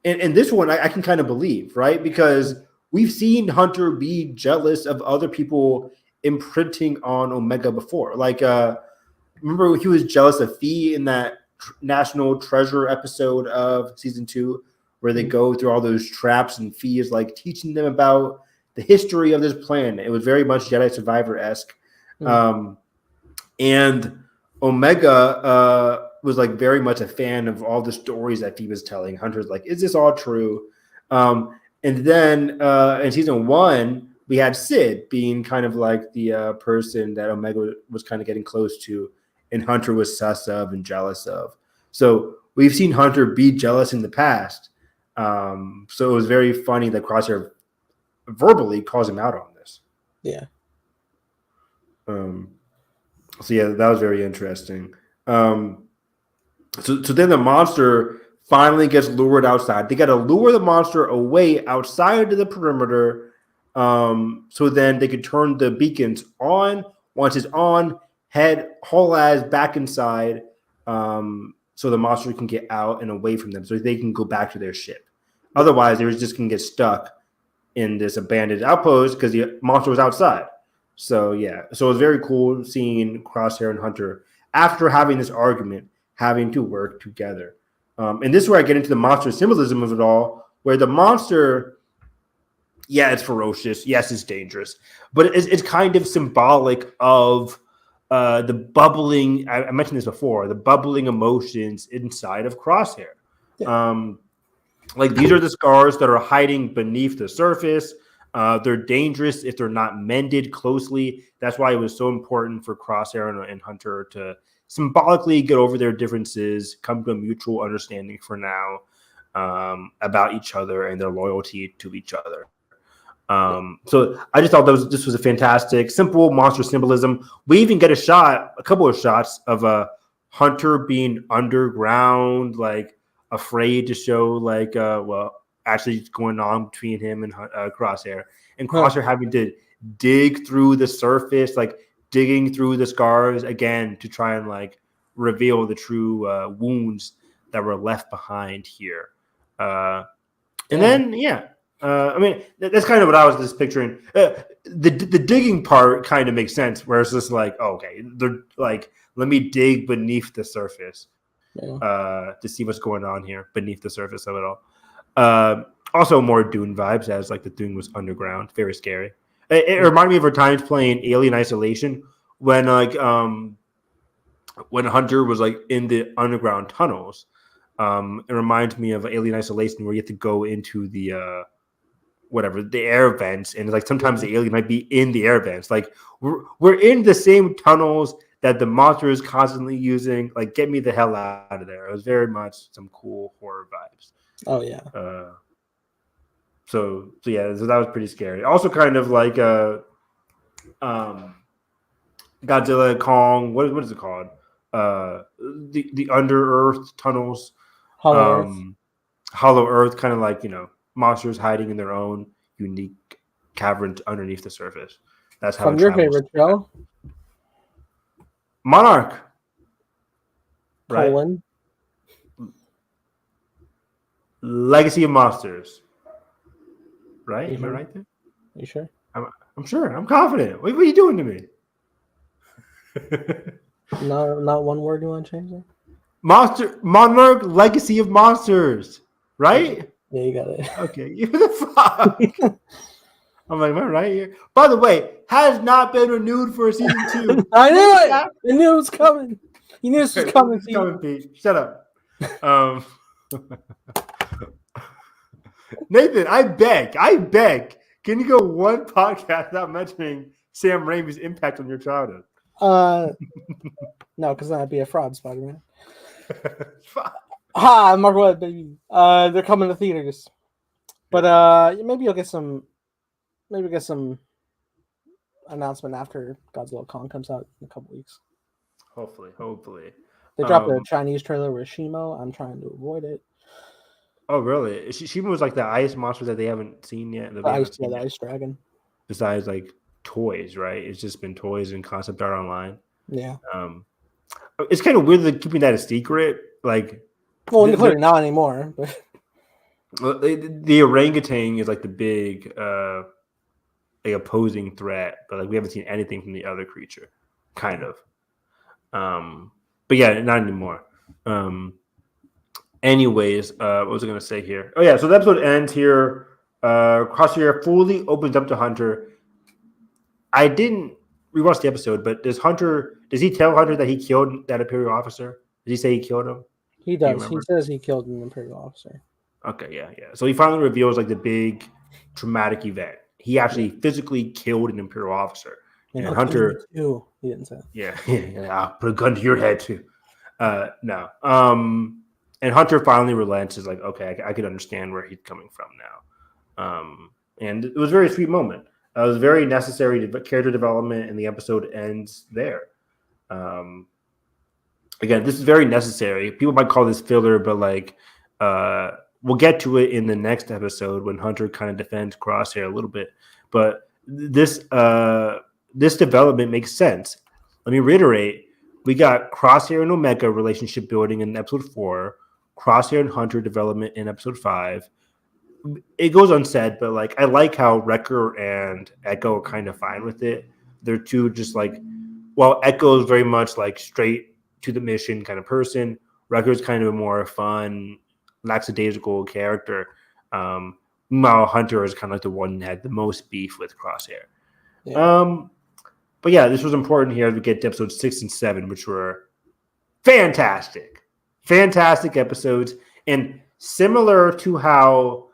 this one I can kind of believe, right? Because we've seen Hunter be jealous of other people imprinting on Omega before. Like, remember he was jealous of Fee in that National Treasure episode of season 2, where they go through all those traps and Fee is like teaching them about the history of this planet. It was very much Jedi Survivor-esque. And Omega was like very much a fan of all the stories that Fee was telling. Hunter's like, is this all true? And then in season 1, we had Sid being kind of like the person that Omega was kind of getting close to, and Hunter was sus of and jealous of. So we've seen Hunter be jealous in the past. So it was very funny that Crosshair verbally calls him out on this. Yeah. So yeah, that was very interesting. So then the monster finally gets lured outside. They got to lure the monster away outside of the perimeter, so then they could turn the beacons on. Once it's on, haul ass back inside, so the monster can get out and away from them, so they can go back to their ship. Otherwise, they were just going to get stuck in this abandoned outpost because the monster was outside. So yeah, so it was very cool seeing Crosshair and Hunter after having this argument, having to work together. And this is where I get into the monster symbolism of it all, where the monster, yeah, it's ferocious. Yes, it's dangerous. But it's kind of symbolic of the bubbling, I mentioned this before, the bubbling emotions inside of Crosshair. Yeah. Like these are the scars that are hiding beneath the surface. They're dangerous if they're not mended closely. That's why it was so important for Crosshair and Hunter to symbolically get over their differences, come to a mutual understanding for now about each other and their loyalty to each other. So I just thought this was a fantastic, simple monster symbolism. We even get a couple of shots of a Hunter being underground, like afraid to show, like, actually going on between him and Crosshair, and Crosshair having to dig through the surface, like digging through the scars again to try and like reveal the true wounds that were left behind here. Then, I mean, that's kind of what I was just picturing. The digging part kind of makes sense, where it's just like, oh, okay, they're like, let me dig beneath the surface to see what's going on here beneath the surface of it all. Also, more Dune vibes, as like the Dune was underground, very scary. It reminded me of our times playing Alien Isolation when when Hunter was like in the underground tunnels. It reminds me of Alien Isolation, where you have to go into the the air vents, and like sometimes the alien might be in the air vents. Like we're in the same tunnels that the monster is constantly using. Like, get me the hell out of there. It was very much some cool horror vibes. Oh yeah. So that was pretty scary. Also, kind of like Godzilla, Kong. What is it called? The under earth tunnels. Hollow Earth, kind of like, monsters hiding in their own unique caverns underneath the surface. That's how. From your favorite show, Monarch. Right. Colon. Legacy of Monsters. Right? Am I right there? Are you sure? I'm sure. I'm confident. What are you doing to me? No, not one word you want to change there? Monarch, Legacy of Monsters. Right? Yeah, you got it. Okay. You the fuck. I'm like, am I right here? By the way, has not been renewed for season 2. I knew it. I knew it was coming. You knew this was coming. It's coming, Pete. Shut up. Nathan, I beg. Can you go one podcast without mentioning Sam Raimi's impact on your childhood? No, because then I'd be a fraud, Spider-Man. Ha! Mark Webb, baby. They're coming to theaters, but maybe you'll get some. Maybe get some announcement after Godzilla Kong comes out in a couple weeks. Hopefully. They dropped a Chinese trailer with Shimo. I'm trying to avoid it. Oh, really? Shimo was like the ice monster that they haven't seen yet. The ice dragon. Besides, like, toys, right? It's just been toys and concept art online. Yeah. It's kind of weird that keeping that a secret. Like, well, clearly not anymore. But the orangutan is like the big, like, opposing threat, but like we haven't seen anything from the other creature, kind of. But yeah, not anymore. Anyways, what was I going to say here? Oh yeah, so the episode ends here. Crosshair fully opens up to Hunter. I didn't rewatch the episode, but does he tell Hunter that he killed that Imperial officer? Does he say he killed him? He does. He says he killed an Imperial officer. Okay, yeah. So he finally reveals like the big traumatic event. He actually physically killed an Imperial officer. And Hunter, he didn't say that. Yeah, I'll put a gun to your head too. No. And Hunter finally relents. Is like, okay, I could understand where he's coming from now. And it was a very sweet moment. It was very necessary character development, and the episode ends there. Again, this is very necessary. People might call this filler, but like, we'll get to it in the next episode when Hunter kind of defends Crosshair a little bit. But this development makes sense. Let me reiterate: we got Crosshair and Omega relationship building in episode 4, Crosshair and Hunter development in episode 5. It goes unsaid, but like I like how Wrecker and Echo are kind of fine with it. They're two just like, well, Echo is very much like straight to the mission kind of person. Wrecker's kind of a more fun, lackadaisical character. Meanwhile, Hunter is kind of like the one that had the most beef with Crosshair. Yeah. But yeah, this was important here as we get to episodes 6 and 7, which were fantastic episodes, and similar to how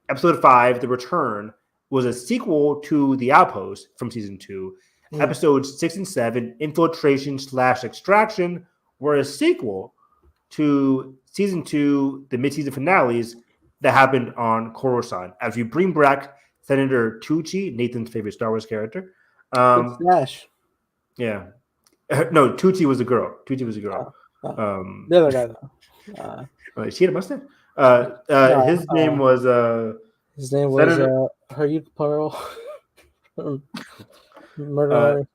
episode 5, The Return, was a sequel to The Outpost from season 2. Episodes 6 and 7, Infiltration / Extraction, were a sequel to season 2, the mid-season finales that happened on Coruscant. As we bring back Senator Tucci, Nathan's favorite Star Wars character. Flash. Yeah. No, Tucci was a girl. Tucci was a girl. The other guy, though. She had a mustache? His name was Senator... Hercule Poirot. Murder.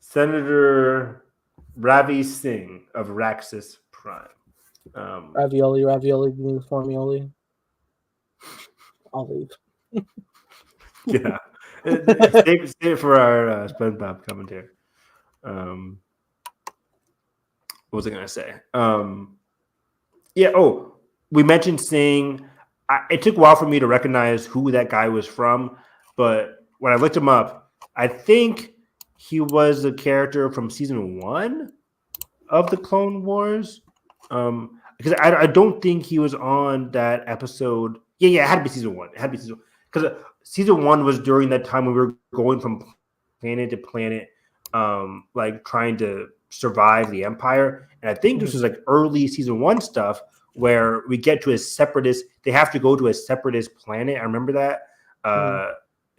Senator Ravi Singh of Raxus Prime. Ravioli, being formioli. I'll leave. Yeah. Save it for our SpongeBob commentary. What was I going to say? We mentioned Singh. It took a while for me to recognize who that guy was from, but when I looked him up, I think he was a character from season 1 of the Clone Wars. Because I don't think he was on that episode. Yeah, it had to be season 1. It had to be season 1. Because season 1 was during that time when we were going from planet to planet, like trying to survive the Empire. And I think this was like early season 1 stuff where we get to a separatist. They have to go to a separatist planet. I remember that.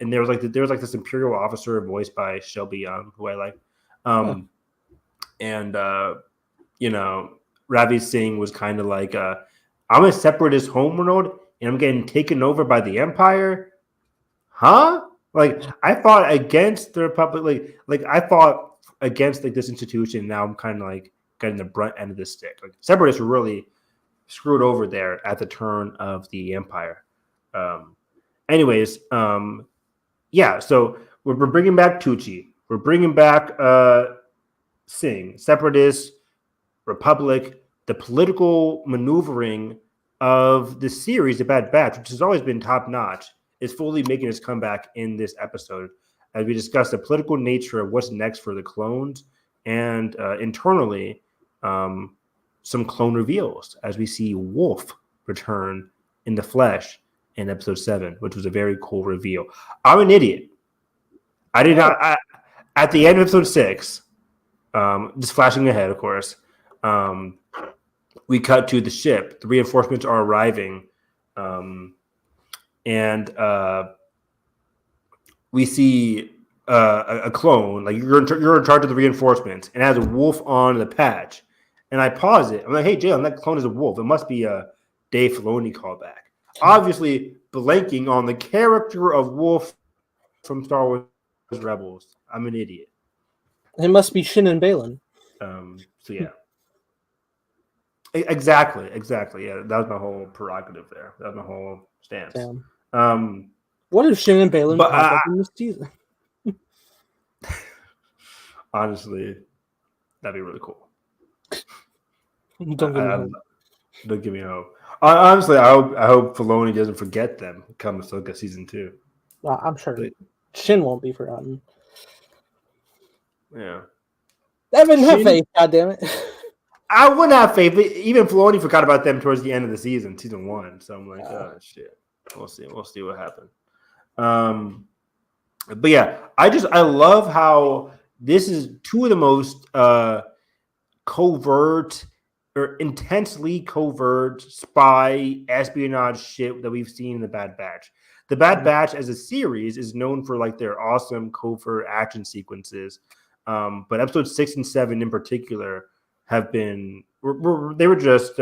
And there was like this Imperial officer voiced by Shelby Young, who I like. And Ravi Singh was kind of like, I'm a separatist homeworld and I'm getting taken over by the Empire. Huh? Like I fought against the Republic. Like I fought against like this institution. Now I'm kind of like getting the brunt end of the stick. Like separatists were really screwed over there at the turn of the Empire. So we're bringing back Tucci. We're bringing back Singh, separatists, Republic, the political maneuvering of the series, The Bad Batch, which has always been top notch, is fully making its comeback in this episode as we discuss the political nature of what's next for the clones and internally some clone reveals as we see Wolf return in the flesh in episode 7, which was a very cool reveal. I'm an idiot. I did not. At the end of episode 6, just flashing ahead, of course, we cut to the ship. The reinforcements are arriving, and we see a clone. Like you're in charge of the reinforcements, and it has a wolf on the patch. And I pause it. I'm like, hey, Jalen, that clone is a wolf. It must be a Dave Filoni callback. Obviously, blanking on the character of Wolf from Star Wars Rebels. I'm an idiot. It must be Shin and Balin. So yeah. Exactly. Yeah, that was my whole prerogative there. That was my whole stance. Damn. What if Shin and Balin pop up in this season? Honestly, that'd be really cool. Don't give me hope. Honestly, I hope Filoni doesn't forget them come Ahsoka season 2. Well, I'm sure Shin won't be forgotten. Yeah. Evan, have faith, goddammit. I wouldn't have faith, but even Filoni forgot about them towards the end of the season 1. So I'm like, oh shit. We'll see what happens. But yeah, I love how this is two of the most covert or intensely covert spy espionage shit that we've seen in The Bad Batch. The Bad Batch as a series is known for like their awesome covert action sequences. But episodes 6 and 7 in particular have been they were just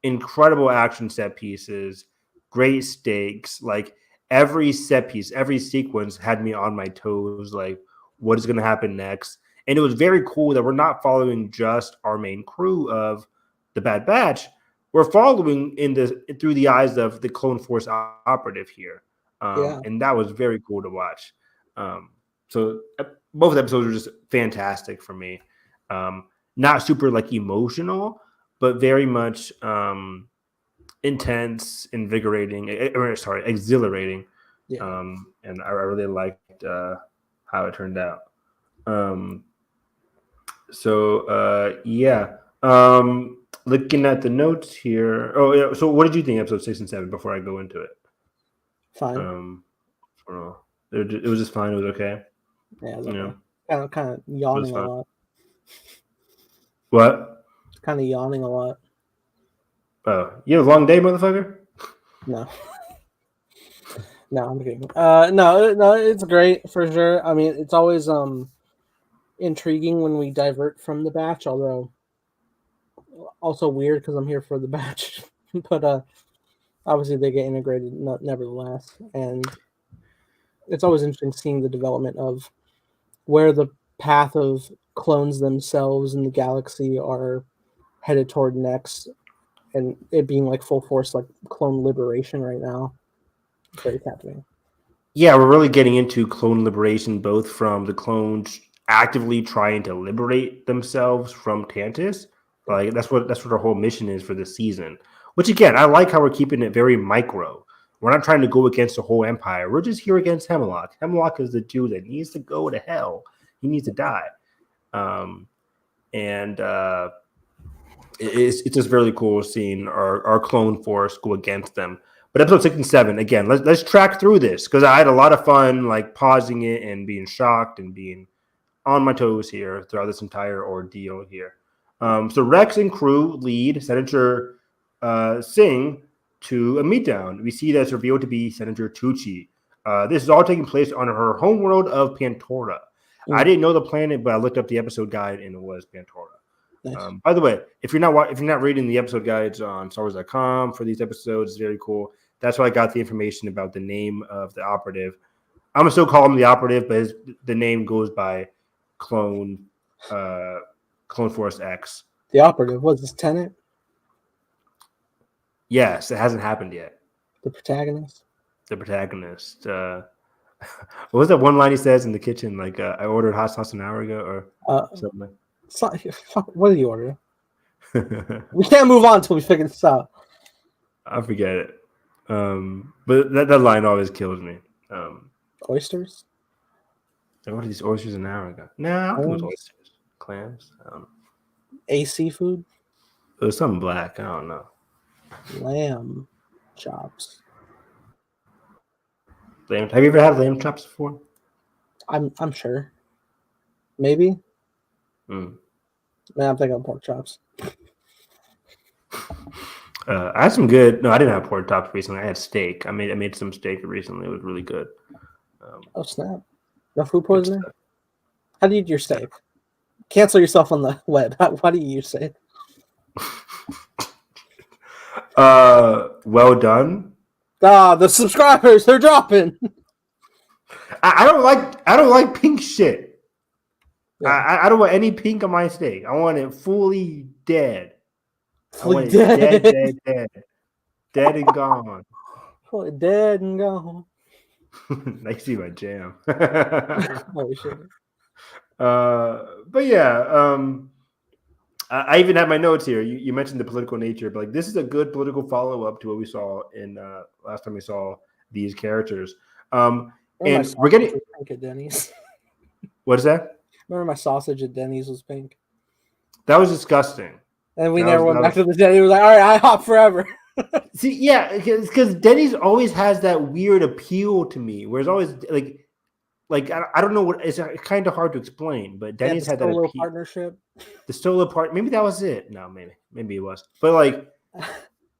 incredible action set pieces, great stakes. Like every set piece, every sequence had me on my toes. Like what is going to happen next? And it was very cool that we're not following just our main crew of the Bad Batch. We're following through the eyes of the Clone Force operative here. And that was very cool to watch. So both episodes were just fantastic for me. not super like emotional, but very much intense, invigorating, exhilarating. Yeah. And I really liked how it turned out. Yeah. Looking at the notes here. Oh yeah. So what did you think of episode 6 and 7 before I go into it? Fine. I don't know. It was just fine. It was okay. Yeah, it was You okay. know, Kind of yawning a fine. lot. What? Kind of yawning a lot. Oh, you have a long day, motherfucker. No. No, I'm kidding. No, it's great for sure. I mean, it's always intriguing when we divert from the batch, although also weird because I'm here for the batch. But obviously they get integrated nevertheless, and it's always interesting seeing the development of where the path of clones themselves in the galaxy are headed toward next, and it being like full force like clone liberation right now. It's very captivating. Yeah, we're really getting into clone liberation, both from the clones actively trying to liberate themselves from Tantus. Like that's what our whole mission is for this season. Which again, I like how we're keeping it very micro. We're not trying to go against the whole empire. We're just here against Hemlock. Hemlock is the dude that needs to go to hell. He needs to die. It's just really cool seeing our clone force go against them. But episode 6 and 7, again, let's track through this because I had a lot of fun like pausing it and being shocked and being on my toes here throughout this entire ordeal here. So Rex and crew lead Senator Singh to a meetdown. We see that it's revealed to be Senator Tucci. This is all taking place on her homeworld of Pantora. I didn't know the planet, but I looked up the episode guide and it was Pantora. Nice. By the way, if you're not reading the episode guides on StarWars.com for these episodes, it's very cool. That's why I got the information about the name of the operative. I'm gonna still call him the operative, but the name goes by Clone Force X. The operative was this Tenet, Yes, it hasn't happened yet. the protagonist. The protagonist. What was that one line he says in the kitchen? Like, I ordered hot sauce an hour ago, or something. What did you order? We can't move on until we figure this out. I forget it. But that line always kills me. Oysters? I ordered these oysters an hour ago. No, I don't think it was oysters. Clams? I don't know. Seafood? It was something black. I don't know. Lamb chops. Have you ever had lamb chops before? I'm sure. Maybe. Mm. Man, I'm thinking of pork chops. I had some good. No, I didn't have pork chops recently. I had steak. I made some steak recently. It was really good. Oh snap! No food poisoning. How do you eat your steak? Cancel yourself on the web. Why do you use steak? Well done. The subscribers, they're dropping. I don't like pink shit. Yeah. I don't want any pink on my steak. I want it fully dead. Fully dead. Dead and gone. Fully dead and gone. Nice to see my jam. Holy shit. But yeah, I even have my notes here. You mentioned the political nature, but like this is a good political follow-up to what we saw in last time we saw these characters. And we're getting pink at Denny's. What is that? Remember my sausage at Denny's was pink. That was disgusting. And we never went back to the Denny's. It was like, all right, IHOP forever. See, yeah, because Denny's always has that weird appeal to me, where it's always like I don't know what it's kind of hard to explain, but Denny's had that appeal. Partnership. The solo part, maybe that was it. No, maybe it was, but like,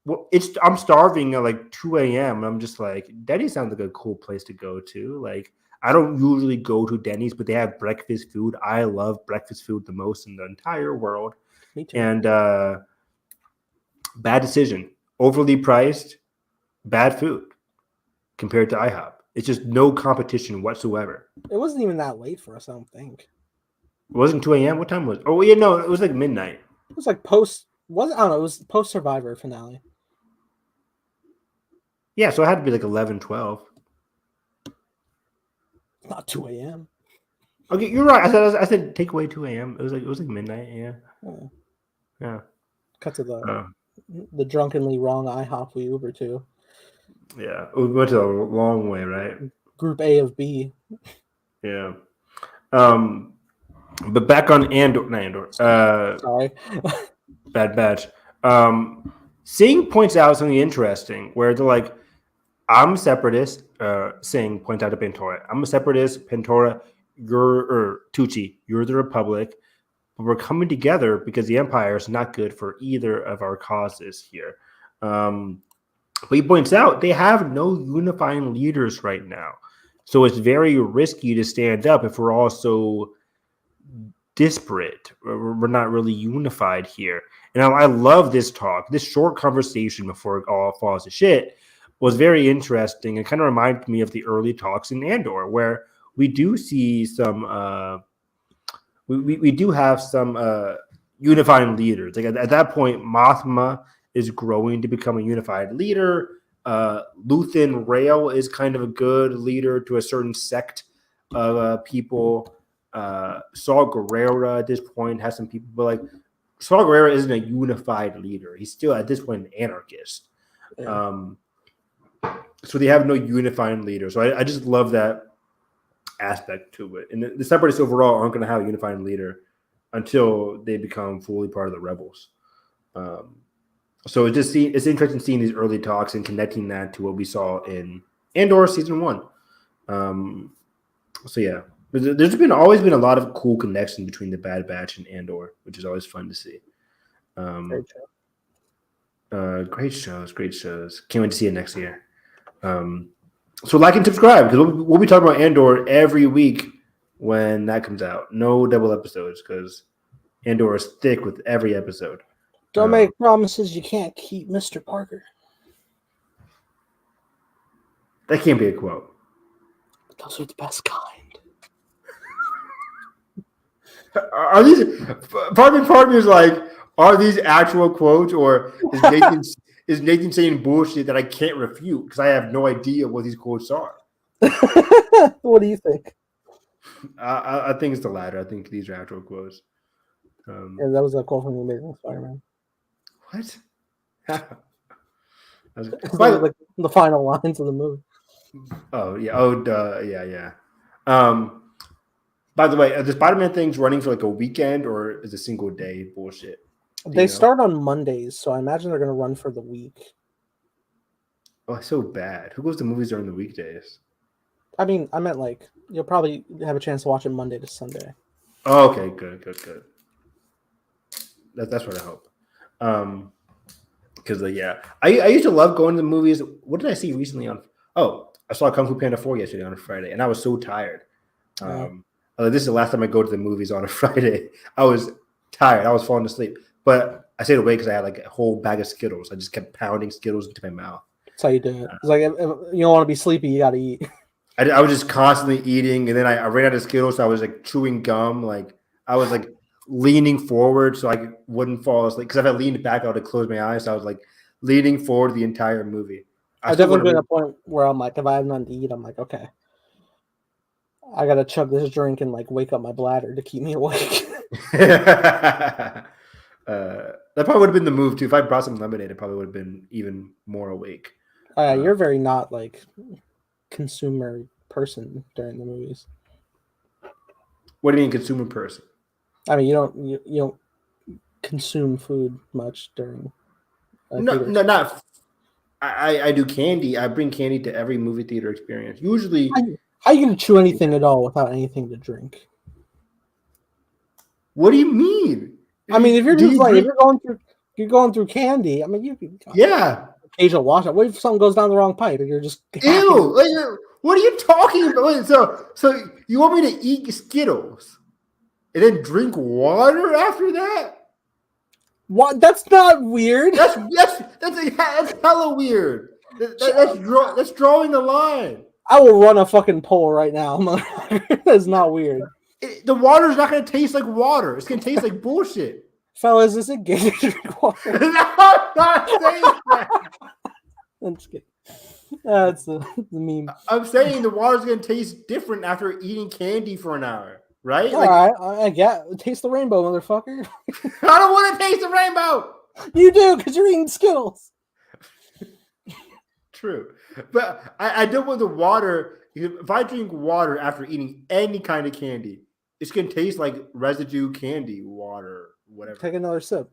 well, I'm starving at like 2 a.m. and I'm just like, Denny's sounds like a cool place to go to. Like, I don't usually go to Denny's, but they have breakfast food. I love breakfast food the most in the entire world. Me too. And bad decision, overly priced, bad food compared to IHOP. It's just no competition whatsoever. It wasn't even that late for us, I don't think. It wasn't 2 a.m. What time was it? Oh, yeah, no, it was like midnight. It was like post. I don't know. It was post Survivor finale. Yeah, so it had to be like 11, 12. Not 2 a.m. Okay, you're right. I said take away 2 a.m. It was like midnight. Yeah. Oh, Yeah. cut to Uh, the drunkenly wrong IHOP we Uber to. yeah. We went to a long way, right? Group A of B. Yeah. But back on Andor. Sorry. Bad Batch. Singh points out something interesting where they're like, I'm a separatist. Singh points out to Pantora, I'm a separatist. Pantora, Tucci, you're the Republic. But we're coming together because the Empire is not good for either of our causes here. But he points out they have no unifying leaders right now. So it's very risky to stand up if we're all so disparate. We're not really unified here. And I love this talk. This short conversation before it all falls to shit was very interesting and kind of reminded me of the early talks in Andor, where we do see some we do have some unifying leaders. Like at that point, Mothma is growing to become a unified leader. Luthen Rail is kind of a good leader to a certain sect of people. Saul Guerrero at this point has some people, but like Saul Guerrero isn't a unified leader. He's still at this point an anarchist. Yeah. So they have no unifying leader. So I just love that aspect to it. And the separatists overall aren't going to have a unifying leader until they become fully part of the rebels. So it's interesting seeing these early talks and connecting that to what we saw in Andor season 1. So yeah, there's always been a lot of cool connection between the Bad Batch and Andor, which is always fun to see. Great shows. Can't wait to see it next year. So like and subscribe because we'll be talking about Andor every week when that comes out. No double episodes because Andor is thick with every episode. Don't make promises you can't keep, Mr. Parker. That can't be a quote. Those are the best kind. Are these? Part of me is like, are these actual quotes, or is Nathan saying bullshit that I can't refute because I have no idea what these quotes are? What do you think? I think it's the latter. I think these are actual quotes. Yeah, that was a quote from The Amazing Spider-Man. What? Like the final lines of the movie. Oh yeah. Yeah. By the way, are the Spider-Man things running for like a weekend or is it a single day bullshit? They start on Mondays, so I imagine they're going to run for the week. Oh, it's so bad. Who goes to movies during the weekdays? I mean, I meant like you'll probably have a chance to watch it Monday to Sunday. Oh, okay, good. That's what I hope. Because yeah, I used to love going to the movies. What did I see recently on? Oh, I saw Kung Fu Panda 4 yesterday on a Friday, and I was so tired. This is the last time I go to the movies on a Friday. I was tired. I was falling asleep, but I stayed awake because I had like a whole bag of Skittles. I just kept pounding Skittles into my mouth. That's how you do it. It's like if you don't want to be sleepy, you got to eat. I was just constantly eating, and then I ran out of Skittles. So I was like chewing gum, like I was like leaning forward so I wouldn't fall asleep. Because if I leaned back, I would have closed my eyes. So I was like leaning forward the entire movie. I've definitely been at a point where I'm like, if I have nothing to eat, I'm like, okay, I gotta chug this drink and like wake up my bladder to keep me awake. That probably would have been the move too. If I brought some lemonade, I probably would have been even more awake. You're very not like consumer person during the movies. What do you mean consumer person? I mean, you don't consume food much during. Not. I do candy. I bring candy to every movie theater experience. Usually, how are you gonna chew anything at all without anything to drink? What do you mean? I mean, if you're just like if you're going through candy. I mean, you can occasional wash up. What if something goes down the wrong pipe and you're just ew? Like, what are you talking about? Wait, so you want me to eat Skittles and then drink water after that? What? That's not weird. That's hella weird. That's drawing the line. I will run a fucking poll right now. That's not weird. The water's not going to taste like water. It's going to taste like bullshit. Fellas, is it gay to drink water? No, I'm not saying that. I'm just kidding. That's the meme. I'm saying the water's going to taste different after eating candy for an hour. right? All Like, right, I get taste the rainbow, motherfucker. I don't want to taste the rainbow. You do because you're eating Skittles. True, but I don't want the water. If I drink water after eating any kind of candy, it's gonna taste like residue candy, water, whatever. Take another sip.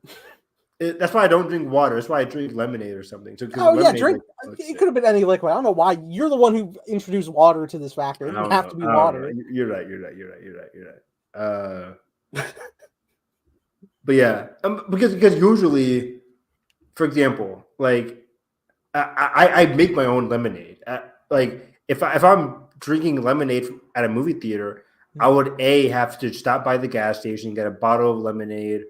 That's why I don't drink water. That's why I drink lemonade or something. So, Oh yeah, lemonade drink. It could have been any liquid. I don't know why. You're the one who introduced water to this factor. It didn't have to be water. You're right. But yeah, because usually, for example, like I make my own lemonade. Like if I'm drinking lemonade at a movie theater, I would have to stop by the gas station, get a bottle of lemonade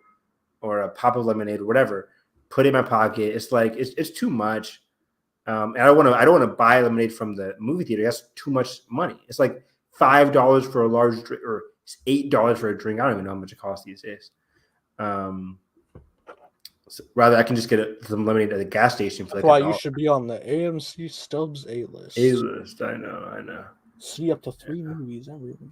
or a pop of lemonade or whatever, put it in my pocket. It's like it's too much. And I don't want to buy lemonade from the movie theater. That's too much money. It's like $5 for a large drink or $8 for a drink. I don't even know how much it costs these days. So rather, I can just get some lemonade at the gas station for like That's why you should be on the AMC Stubbs A-list. A-list. I know. See up to 3 movies every week.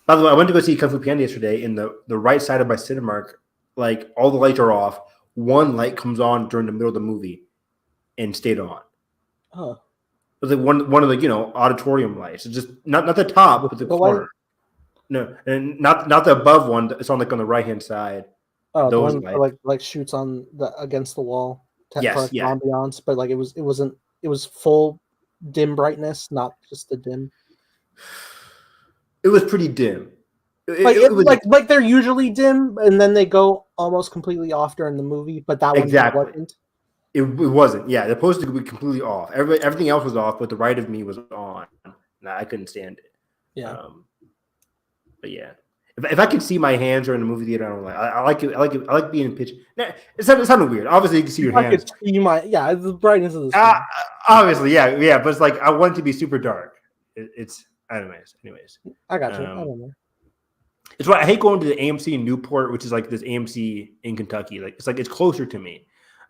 By the way, I went to go see Kung Fu Panda yesterday. In the right side of my Cinemark, like all the lights are off. One light comes on during the middle of the movie, and stayed on. Huh. It was like one of the auditorium lights. It's just not the top, but the corner. Light? No, and not the above one. It's on on the right hand side. Oh, those the one that, like shoots on against the wall. Yes, yeah. Ambiance, but like it was full dim brightness, not just the dim. It was pretty dim. It was like they're usually dim, and then they go almost completely off during the movie. But that one wasn't. It wasn't. Yeah, they're supposed to be completely off. Everything else was off, but the right of me was on. Nah, I couldn't stand it. Yeah. But yeah, if I could see my hands during the movie theater, I don't like. I like it. I like being in pitch. Nah, it sounded weird. Obviously, you can see your hands. The brightness of the screen. Obviously, yeah. But it's like I want it to be super dark. It's anyways. I got you. I don't know. It's why I hate going to the AMC in Newport, which is like this AMC in Kentucky. Like it's closer to me,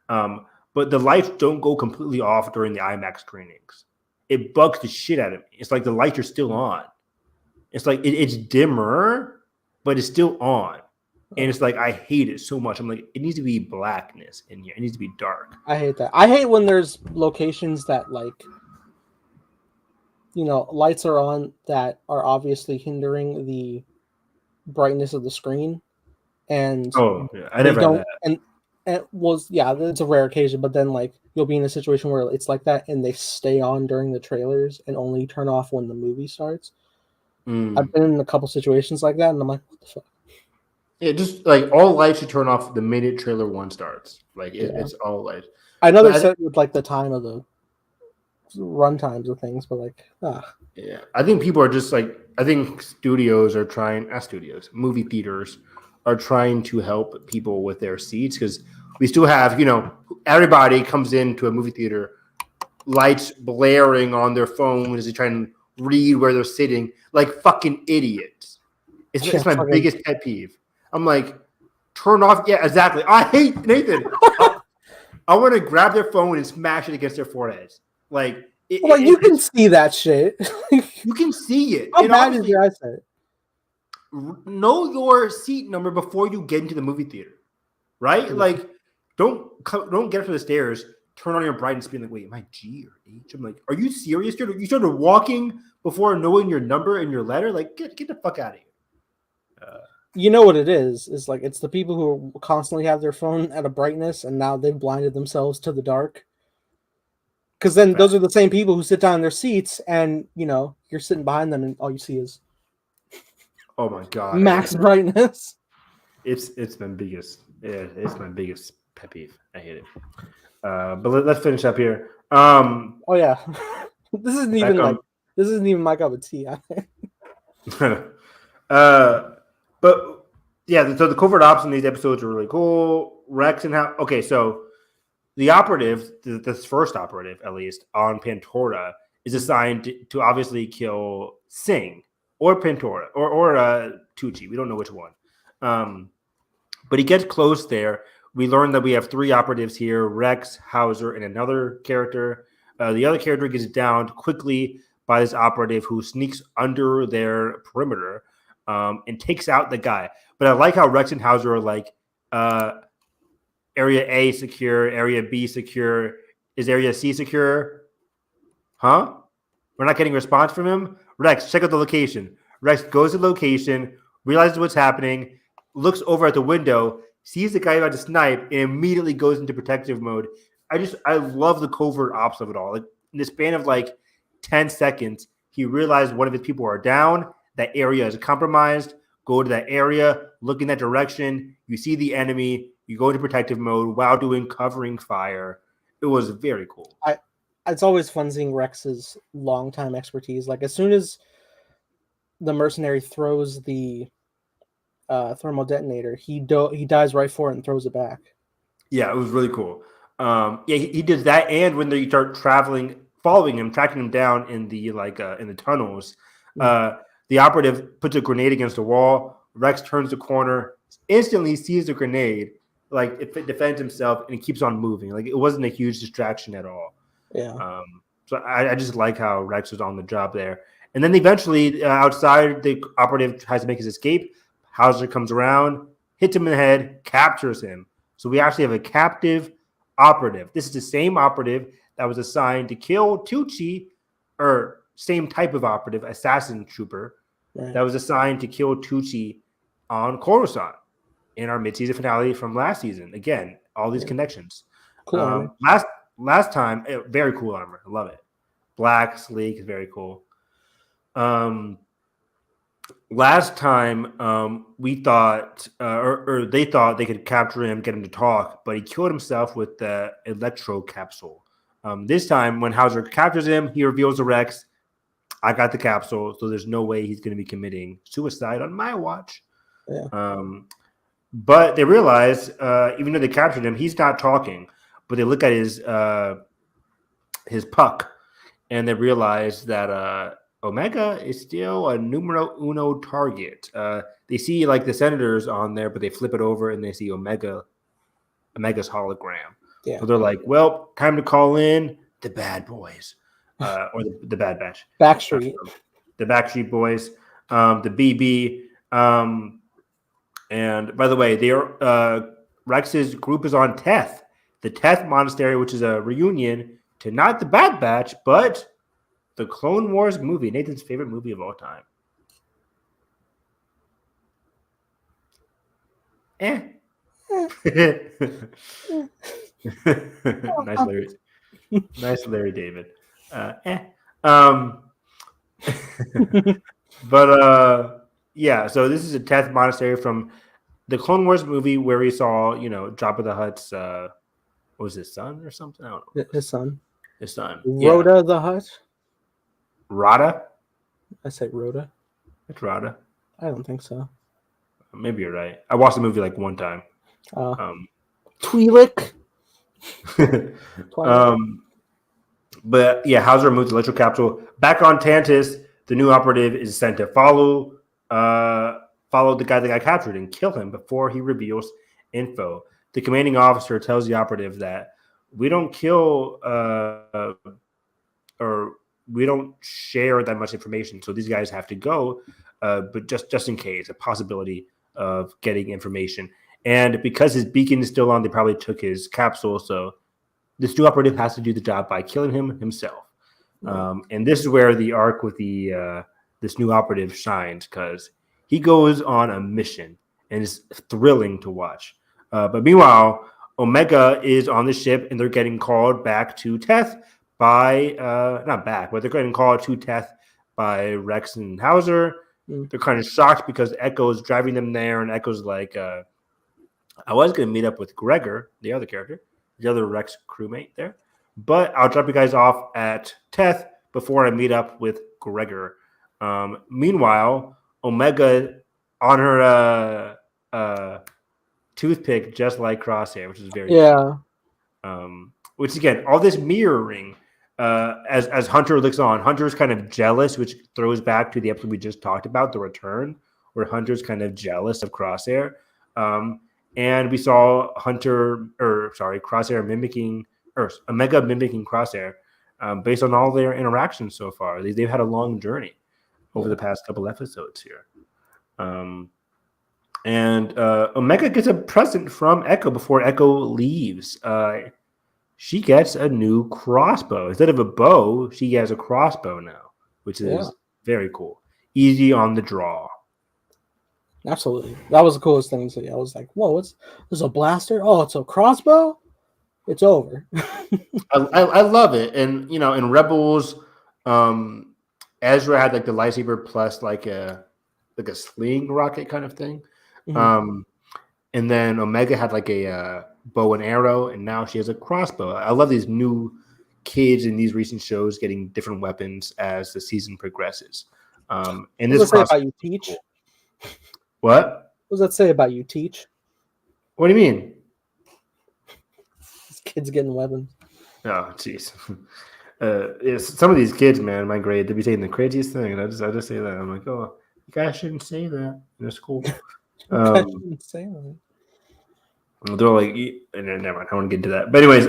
but the lights don't go completely off during the IMAX screenings. It bugs the shit out of me. It's like the lights are still on. It's like it's dimmer, but it's still on, and it's like I hate it so much. I'm like, it needs to be blackness in here. It needs to be dark. I hate that. I hate when there's locations that lights are on that are obviously hindering the brightness of the screen, and I never had that. And it's a rare occasion, but then you'll be in a situation where it's like that, and they stay on during the trailers and only turn off when the movie starts. I've been in a couple situations like that, and I'm like, what the fuck? Yeah, just like all lights should turn off the minute trailer 1 starts. It's all lights. I know they said with the time of the run times of things, but yeah, I think people are just I think studios are trying, movie theaters are trying to help people with their seats, because we still have, everybody comes into a movie theater, lights blaring on their phones as they try and read where they're sitting like fucking idiots. It's my biggest pet peeve. I'm like, turn off. Yeah, exactly. I hate Nathan. I want to grab their phone and smash it against their foreheads. You can see that shit. You can see it. How bad is your eyesight? Know your seat number before you get into the movie theater, right? Don't get up to the stairs, turn on your brightness, being like, wait, am I G or H? I'm like, are you serious, dude? You started walking before knowing your number and your letter? Get the fuck out of here. You know what it is? It's the people who constantly have their phone at a brightness, and now they've blinded themselves to the dark. Because then those are the same people who sit down in their seats, and you're sitting behind them, and all you see is, oh my god, max brightness. It's my biggest pet peeve. I hate it. But let's finish up here. Oh yeah, this isn't even my cup of tea. But yeah, so the covert ops in these episodes are really cool. Rex and how so the operative, this first operative at least on Pandora, is assigned to obviously kill Singh or Pandora or Tucci. We don't know which one. But he gets close there. We learn that we have 3 operatives here: Rex, Hauser, and another character. The other character gets downed quickly by this operative who sneaks under their perimeter. and takes out the guy. But I like how Rex and Hauser are like, Area A secure, Area B secure. Is Area C secure? Huh? We're not getting a response from him? Rex, check out the location. Rex goes to the location, realizes what's happening, looks over at the window, sees the guy about to snipe, and immediately goes into protective mode. I love the covert ops of it all. Like in the span of like 10 seconds, he realized one of his people are down. That area is compromised. Go to that area, look in that direction. You see the enemy. You go into protective mode while doing covering fire. It was very cool. It's always fun seeing Rex's longtime expertise. Like as soon as the mercenary throws the thermal detonator, he dives right for it and throws it back. Yeah, it was really cool. He did that, and when they start traveling, following him, tracking him down in the in the tunnels, the operative puts a grenade against the wall. Rex turns the corner, instantly sees the grenade, like it defends himself, and he keeps on moving. Like it wasn't a huge distraction at all. Yeah. So I just like how Rex was on the job there. And then eventually, outside, the operative tries to make his escape. Hauser comes around, hits him in the head, captures him. So we actually have a captive operative. This is the same operative that was assigned to kill Tucci, or same type of operative, assassin trooper, that was assigned to kill Tucci on Coruscant in our mid-season finale from last season. Again, all these connections. Cool. Last time, very cool armor. I love it. Black, sleek, very cool. Last time, we thought, or they thought they could capture him, get him to talk, but he killed himself with the electro capsule. This time, when Hauser captures him, he reveals to Rex, I got the capsule, so there's no way he's going to be committing suicide on my watch. Yeah. But they realize, even though they captured him, he's not talking. But they look at his puck, and they realize that Omega is still a numero uno target. They see like the senators on there, but they flip it over and they see Omega's hologram. Yeah. So they're like, well, time to call in the bad boys, or the Bad Batch. Backstreet. The Backstreet Boys, the BB. And by the way, Rex's group is on Teth, the Teth Monastery, which is a reunion to not the Bad Batch, but the Clone Wars movie, Nathan's favorite movie of all time. Nice Larry David. But yeah, so this is a Teth Monastery from the Clone Wars movie where we saw, Jabba the Hutt's, what was his son or something? I don't know. His son. Rhoda the Hutt. Rada? I say Rhoda. It's Rada. I don't think so. Maybe you're right. I watched the movie like one time. Twi'lek. But yeah, Hauser removes the electro capsule. Back on Tantus, the new operative is sent to follow the guy that got captured and kill him before he reveals info. The commanding officer tells the operative that we don't kill or we don't share that much information, so these guys have to go, but just in case, a possibility of getting information. And because his beacon is still on, they probably took his capsule, so this new operative has to do the job by killing him himself. And this is where the arc with this new operative shines, because he goes on a mission and it's thrilling to watch. But meanwhile, Omega is on the ship and they're getting called back to Teth by not back, but they're getting called to Teth by Rex and Hauser. They're kind of shocked because Echo's driving them there, and Echo's like, I was going to meet up with Gregor, the other character, the other Rex crewmate there, but I'll drop you guys off at Teth before I meet up with Gregor. Meanwhile, Omega on her toothpick, just like Crosshair, which is very cool. Which again, all this mirroring. As Hunter looks on, Hunter's kind of jealous, which throws back to the episode we just talked about, The Return, where Hunter's kind of jealous of Crosshair. And we saw Crosshair Omega mimicking Crosshair based on all their interactions so far. They've had a long journey over the past couple episodes here. And Omega gets a present from Echo before Echo leaves. She gets a new crossbow. Instead of a bow, she has a crossbow now, which is very cool. Easy on the draw. Absolutely. That was the coolest thing to see. I was like, whoa, there's a blaster? Oh, it's a crossbow? It's over. I love it. And, in Rebels, Ezra had like the lightsaber plus like a sling rocket kind of thing. Mm-hmm. And then Omega had like a bow and arrow, and now she has a crossbow. I love these new kids in these recent shows getting different weapons as the season progresses. And what this does that say about you, Teach? What? What does that say about you, Teach? What do you mean? These kids getting weapons. Oh, jeez. Some of these kids, man, my grade, they be saying the craziest thing, and I just say that. I'm like, oh, you guys shouldn't say that in a school. Shouldn't say that. They're like, never mind. I want to get into that. But anyways,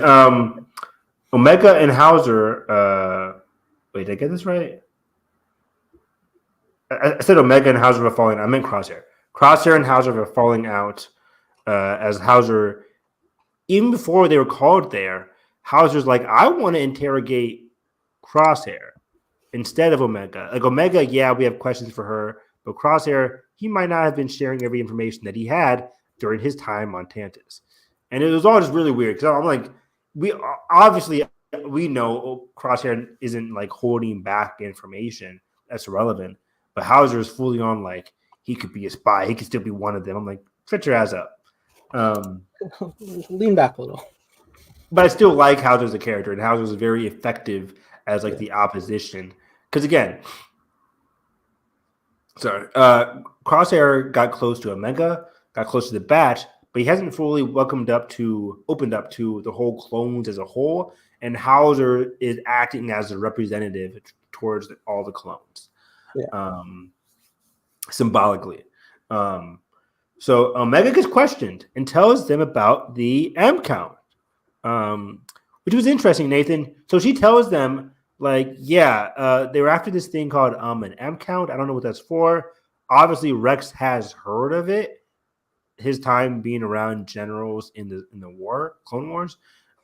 Omega and Hauser. Wait, did I get this right? I said Omega and Hauser were falling. I meant Crosshair. Crosshair and Hauser were falling out as Hauser, even before they were called there, Hauser's like, I want to interrogate Crosshair instead of Omega. Like Omega, yeah, we have questions for her, but Crosshair, he might not have been sharing every information that he had during his time on Tantus. And it was all just really weird because I'm like, we know Crosshair isn't like holding back information that's relevant, but Hauser is fully on like he could be a spy, he could still be one of them. I'm like, shut your ass up. Lean back a little. But I still like Hauser as a character, and Hauser is very effective as like the opposition. Because again, Crosshair got close to Omega, got close to the Batch, but he hasn't fully opened up to the whole clones as a whole. And Hauser is acting as a representative towards all the clones, symbolically. So Omega gets questioned and tells them about the M count, which was interesting, Nathan. So she tells them, like, they were after this thing called an M count. I don't know what that's for. Obviously, Rex has heard of it. His time being around generals in the war, Clone Wars,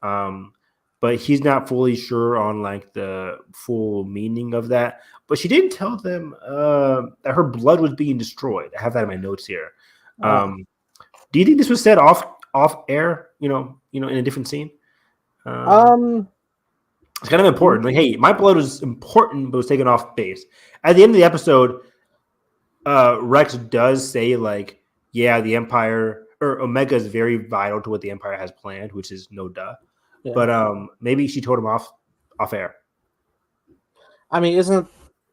but he's not fully sure on like the full meaning of that. But she didn't tell them that her blood was being destroyed. I have that in my notes here. Do you think this was said off air? In a different scene. It's kind of important. Like, hey, my blood was important, but was taken off base. At the end of the episode, Rex does say like, yeah, the Empire or Omega is very vital to what the Empire has planned, which is no duh. Yeah. But maybe she told him off air. I mean, wasn't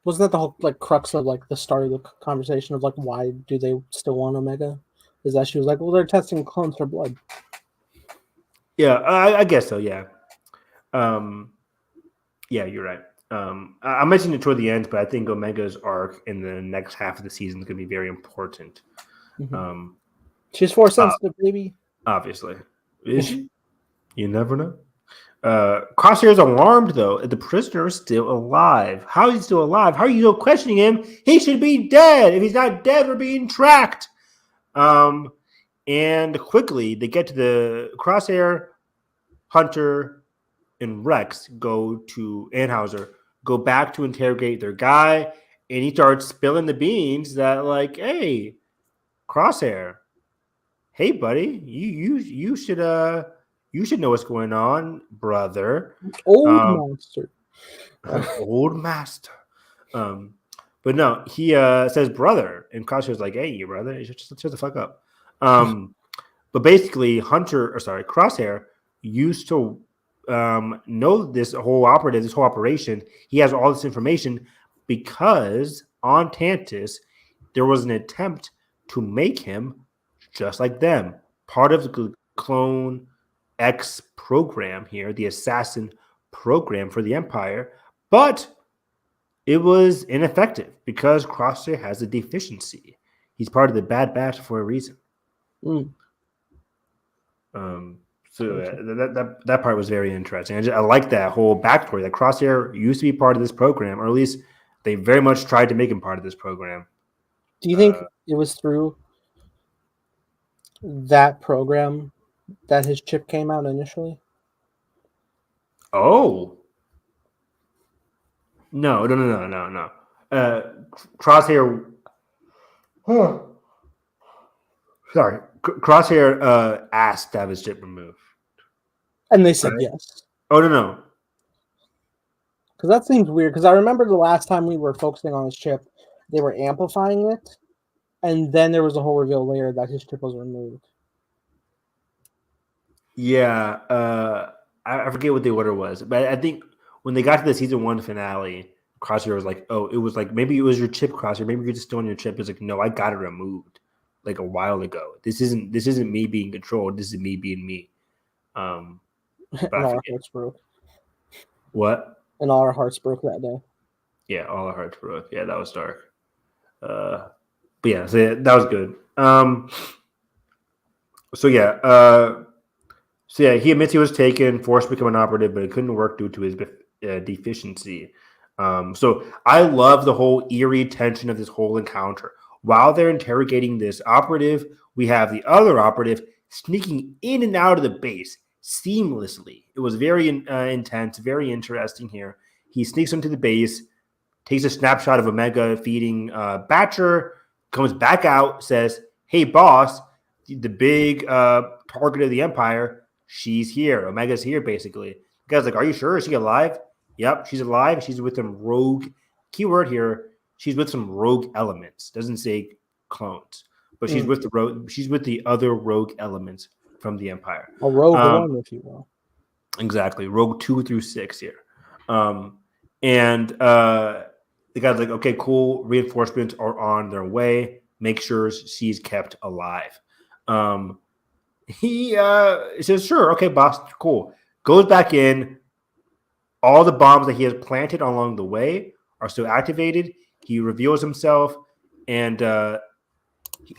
that the whole like crux of like the start of the conversation of like why do they still want Omega? Is that she was like, well, they're testing clones for blood. Yeah, I guess so. Yeah, yeah, you're right. I mentioned it toward the end, but I think Omega's arc in the next half of the season is going to be very important. Mm-hmm. She's force sensitive, baby. Obviously, is she? You never know. Crosshair's alarmed though. The prisoner is still alive. How is he still alive? How are you still questioning him? He should be dead. If he's not dead, we're being tracked. And quickly they get to the Crosshair, Hunter, and Rex and Hauser go back to interrogate their guy, and he starts spilling the beans that like, hey, Crosshair, hey buddy, you should know what's going on, brother. Master. Old master. But no, he says brother, and Crosshair's like, hey, you brother, you should just shut the fuck up. But basically, Crosshair used to know this whole operation. He has all this information because on Tantus, there was an attempt to make him just like them, part of the Clone X program here, the assassin program for the Empire, but it was ineffective because Crosshair has a deficiency. He's part of the Bad Batch for a reason. That part was very interesting. I like that whole backstory that Crosshair used to be part of this program, or at least they very much tried to make him part of this program. Do you think it was through that program that his chip came out initially? Oh. No. Crosshair. Sorry. Crosshair asked to have his chip removed. And they said Right. yes. Oh, no. Because that seems weird. Because I remember the last time we were focusing on his chip, they were amplifying it. And then there was a whole reveal later that his chip was removed. Yeah. I forget what the order was. But I think when they got to the season 1 finale, Crosshair was like, oh, it was like, maybe it was your chip, Crosshair. Maybe you're just still on your chip. It's like, no, I got it removed like a while ago. This isn't me being controlled. This is me being me. But And I all our forget. hearts broke. What? And all our hearts broke that day. Yeah, all our hearts broke. Yeah, that was dark. But yeah, so that was good. So yeah, he admits he was taken, forced to become an operative, but it couldn't work due to his deficiency. So I love the whole eerie tension of this whole encounter. While they're interrogating this operative, we have the other operative sneaking in and out of the base seamlessly. It was very intense, very interesting here. He sneaks into the base, takes a snapshot of Omega feeding Batcher, comes back out, says, "Hey, boss, the big target of the Empire, she's here. Omega's here, basically." The guy's like, "Are you sure? Is she alive?" Yep, she's alive. She's with some rogue, keyword here, she's with some rogue elements. Doesn't say clones, but she's with the rogue. She's with the other rogue elements from the Empire. A rogue one, if you will. Exactly, rogue 2 through 6 here. And the guy's like, "Okay, cool. Reinforcements are on their way. Make sure she's kept alive." He says, "Sure, okay, boss, cool." Goes back in. All the bombs that he has planted along the way are still activated. He reveals himself, and I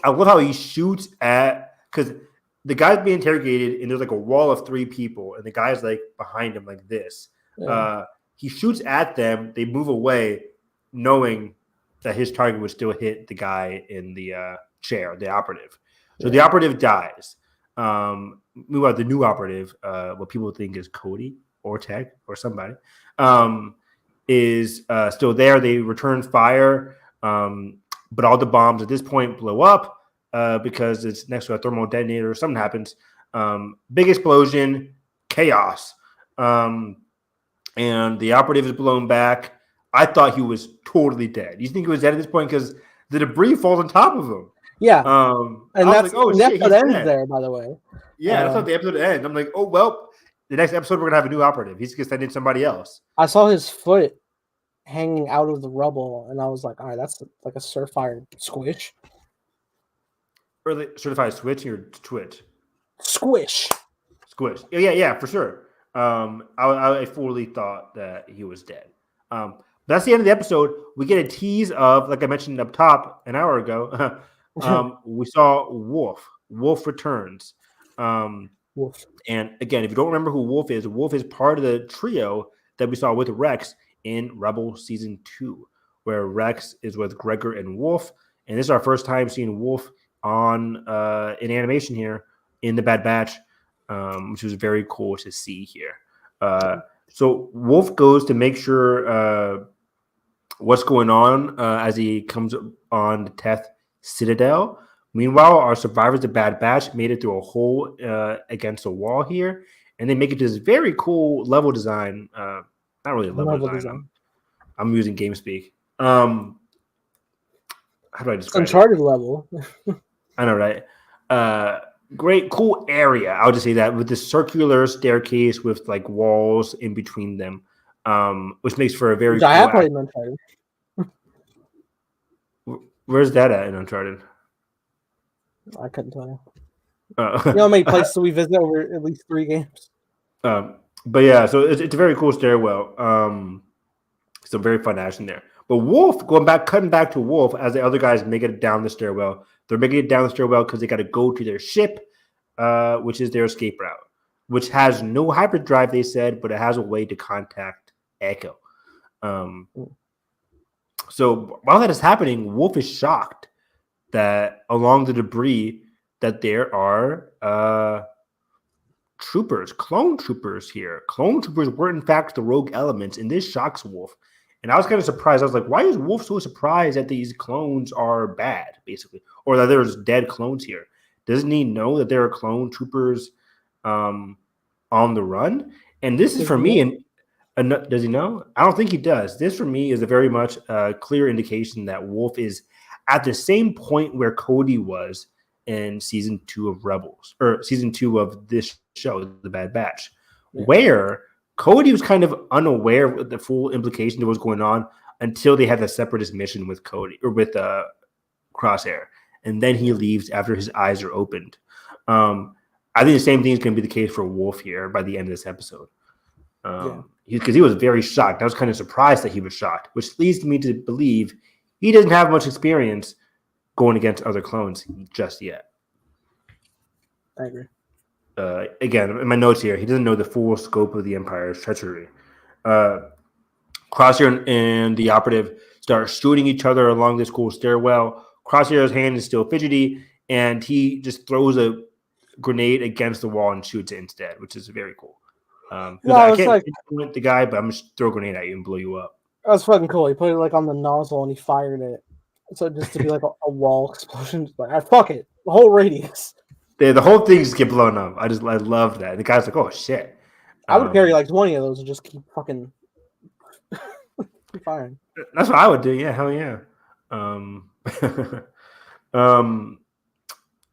love how he shoots at, because the guy's being interrogated, and there's like a wall of 3 people, and the guy's like behind him like this. Yeah. He shoots at them. They move away, knowing that his target would still hit the guy in the chair, the operative. So the operative dies. Meanwhile, the new operative, what people think is Cody or Tech or somebody, is still there. They return fire, but all the bombs at this point blow up because it's next to a thermal detonator or something happens. Big explosion, chaos. And the operative is blown back. I thought he was totally dead. You think he was dead at this point because the debris falls on top of him. Yeah. And that's like, oh, shit, that ends there, by the way. Yeah, that's how the episode ends. I'm like, oh, well, the next episode we're going to have a new operative. He's going to send in somebody else. I saw his foot hanging out of the rubble, and I was like, all right, that's like a Surfire squish. Or the certified switch or twitch? Squish. Yeah, for sure. I fully thought that he was dead. But that's the end of the episode. We get a tease of, like I mentioned up top an hour ago, we saw Wolf. Wolf returns. Wolf. And again, if you don't remember who Wolf is part of the trio that we saw with Rex in Rebel Season 2, where Rex is with Gregor and Wolf. And this is our first time seeing Wolf on in animation here in the Bad Batch, which was very cool to see here. So Wolf goes to make sure what's going on as he comes on the Teth Citadel. Meanwhile, our survivors of Bad Batch made it through a hole against a wall here, and they make it to this very cool level design. Not really a level design. I'm using game speak. How do I describe Uncharted level. I know, right? Great, cool area. I'll just say that, with this circular staircase with like walls in between them, which makes for a very cool. I have played Uncharted. Where's that at in Uncharted? I couldn't tell you. You know how many places we visit over at least 3 games? But yeah, so it's a very cool stairwell. Some very fun action there. But Wolf, cutting back to Wolf, as the other guys make it down the stairwell. They're making it down the stairwell because they got to go to their ship, which is their escape route, which has no hyperdrive, they said, but it has a way to contact Echo. So while that is happening, Wolf is shocked that along the debris that there are troopers, clone troopers here. Clone troopers were in fact the rogue elements, and this shocks Wolf. And I was kind of surprised. I was like, why is Wolf so surprised that these clones are bad, basically, or that there's dead clones here? Doesn't he know that there are clone troopers on the run? And this is for me, and does he know? I don't think he does. This for me is a very much clear indication that Wolf is at the same point where Cody was in season 2 of Rebels, or season 2 of this show, The Bad Batch, where Cody was kind of unaware of the full implication of what was going on until they had the separatist mission with Cody or with Crosshair, and then he leaves after his eyes are opened. I think the same thing is going to be the case for Wolf here by the end of this episode, because he was very shocked. I was kind of surprised that he was shocked, which leads me to believe he doesn't have much experience going against other clones just yet. I agree. Again, in my notes here, he doesn't know the full scope of the Empire's treachery. Crosshair and the operative start shooting each other along this cool stairwell. Crosshair's hand is still fidgety, and he just throws a grenade against the wall and shoots it instead, which is very cool. I can't pinpoint the guy, but I'm just throw a grenade at you and blow you up. That was fucking cool. He put it like on the nozzle and he fired it. So just to be like a wall explosion. Just like, fuck it. The whole radius. The whole thing just get blown up. I love that. The guy's like, oh shit. I would carry like 20 of those and just keep fucking firing. That's what I would do. Yeah, hell yeah.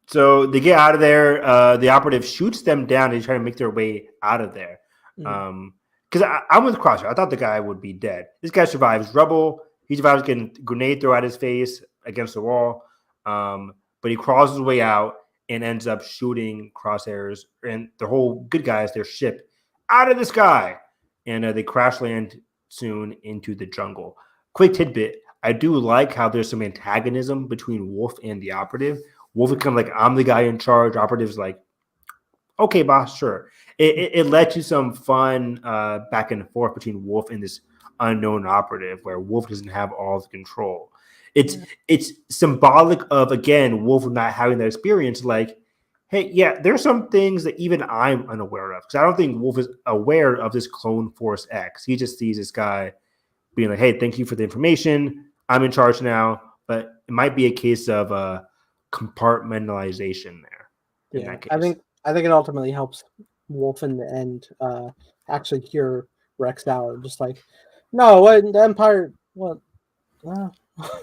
So they get out of there. The operative shoots them down. They try to make their way out of there. Because I'm with Crosshair. I thought the guy would be dead. This guy survives rubble. He survives getting a grenade thrown at his face against the wall. But he crawls his way out and ends up shooting Crosshairs and the whole good guys, their ship, out of the sky. And they crash land soon into the jungle. Quick tidbit. I do like how there's some antagonism between Wolf and the operative. Wolf is kind of like, I'm the guy in charge. Operative's like, okay, boss, sure. It led to some fun back and forth between Wolf and this unknown operative, where Wolf doesn't have all the control. It's symbolic of, again, Wolf not having that experience. Like, hey, yeah, there's some things that even I'm unaware of, because I don't think Wolf is aware of this Clone Force X. He just sees this guy being like, hey, thank you for the information. I'm in charge now. But it might be a case of compartmentalization there. Yeah, I think it ultimately helps Wolf in the end actually hear Rex out. Just like, no, what, the Empire, what?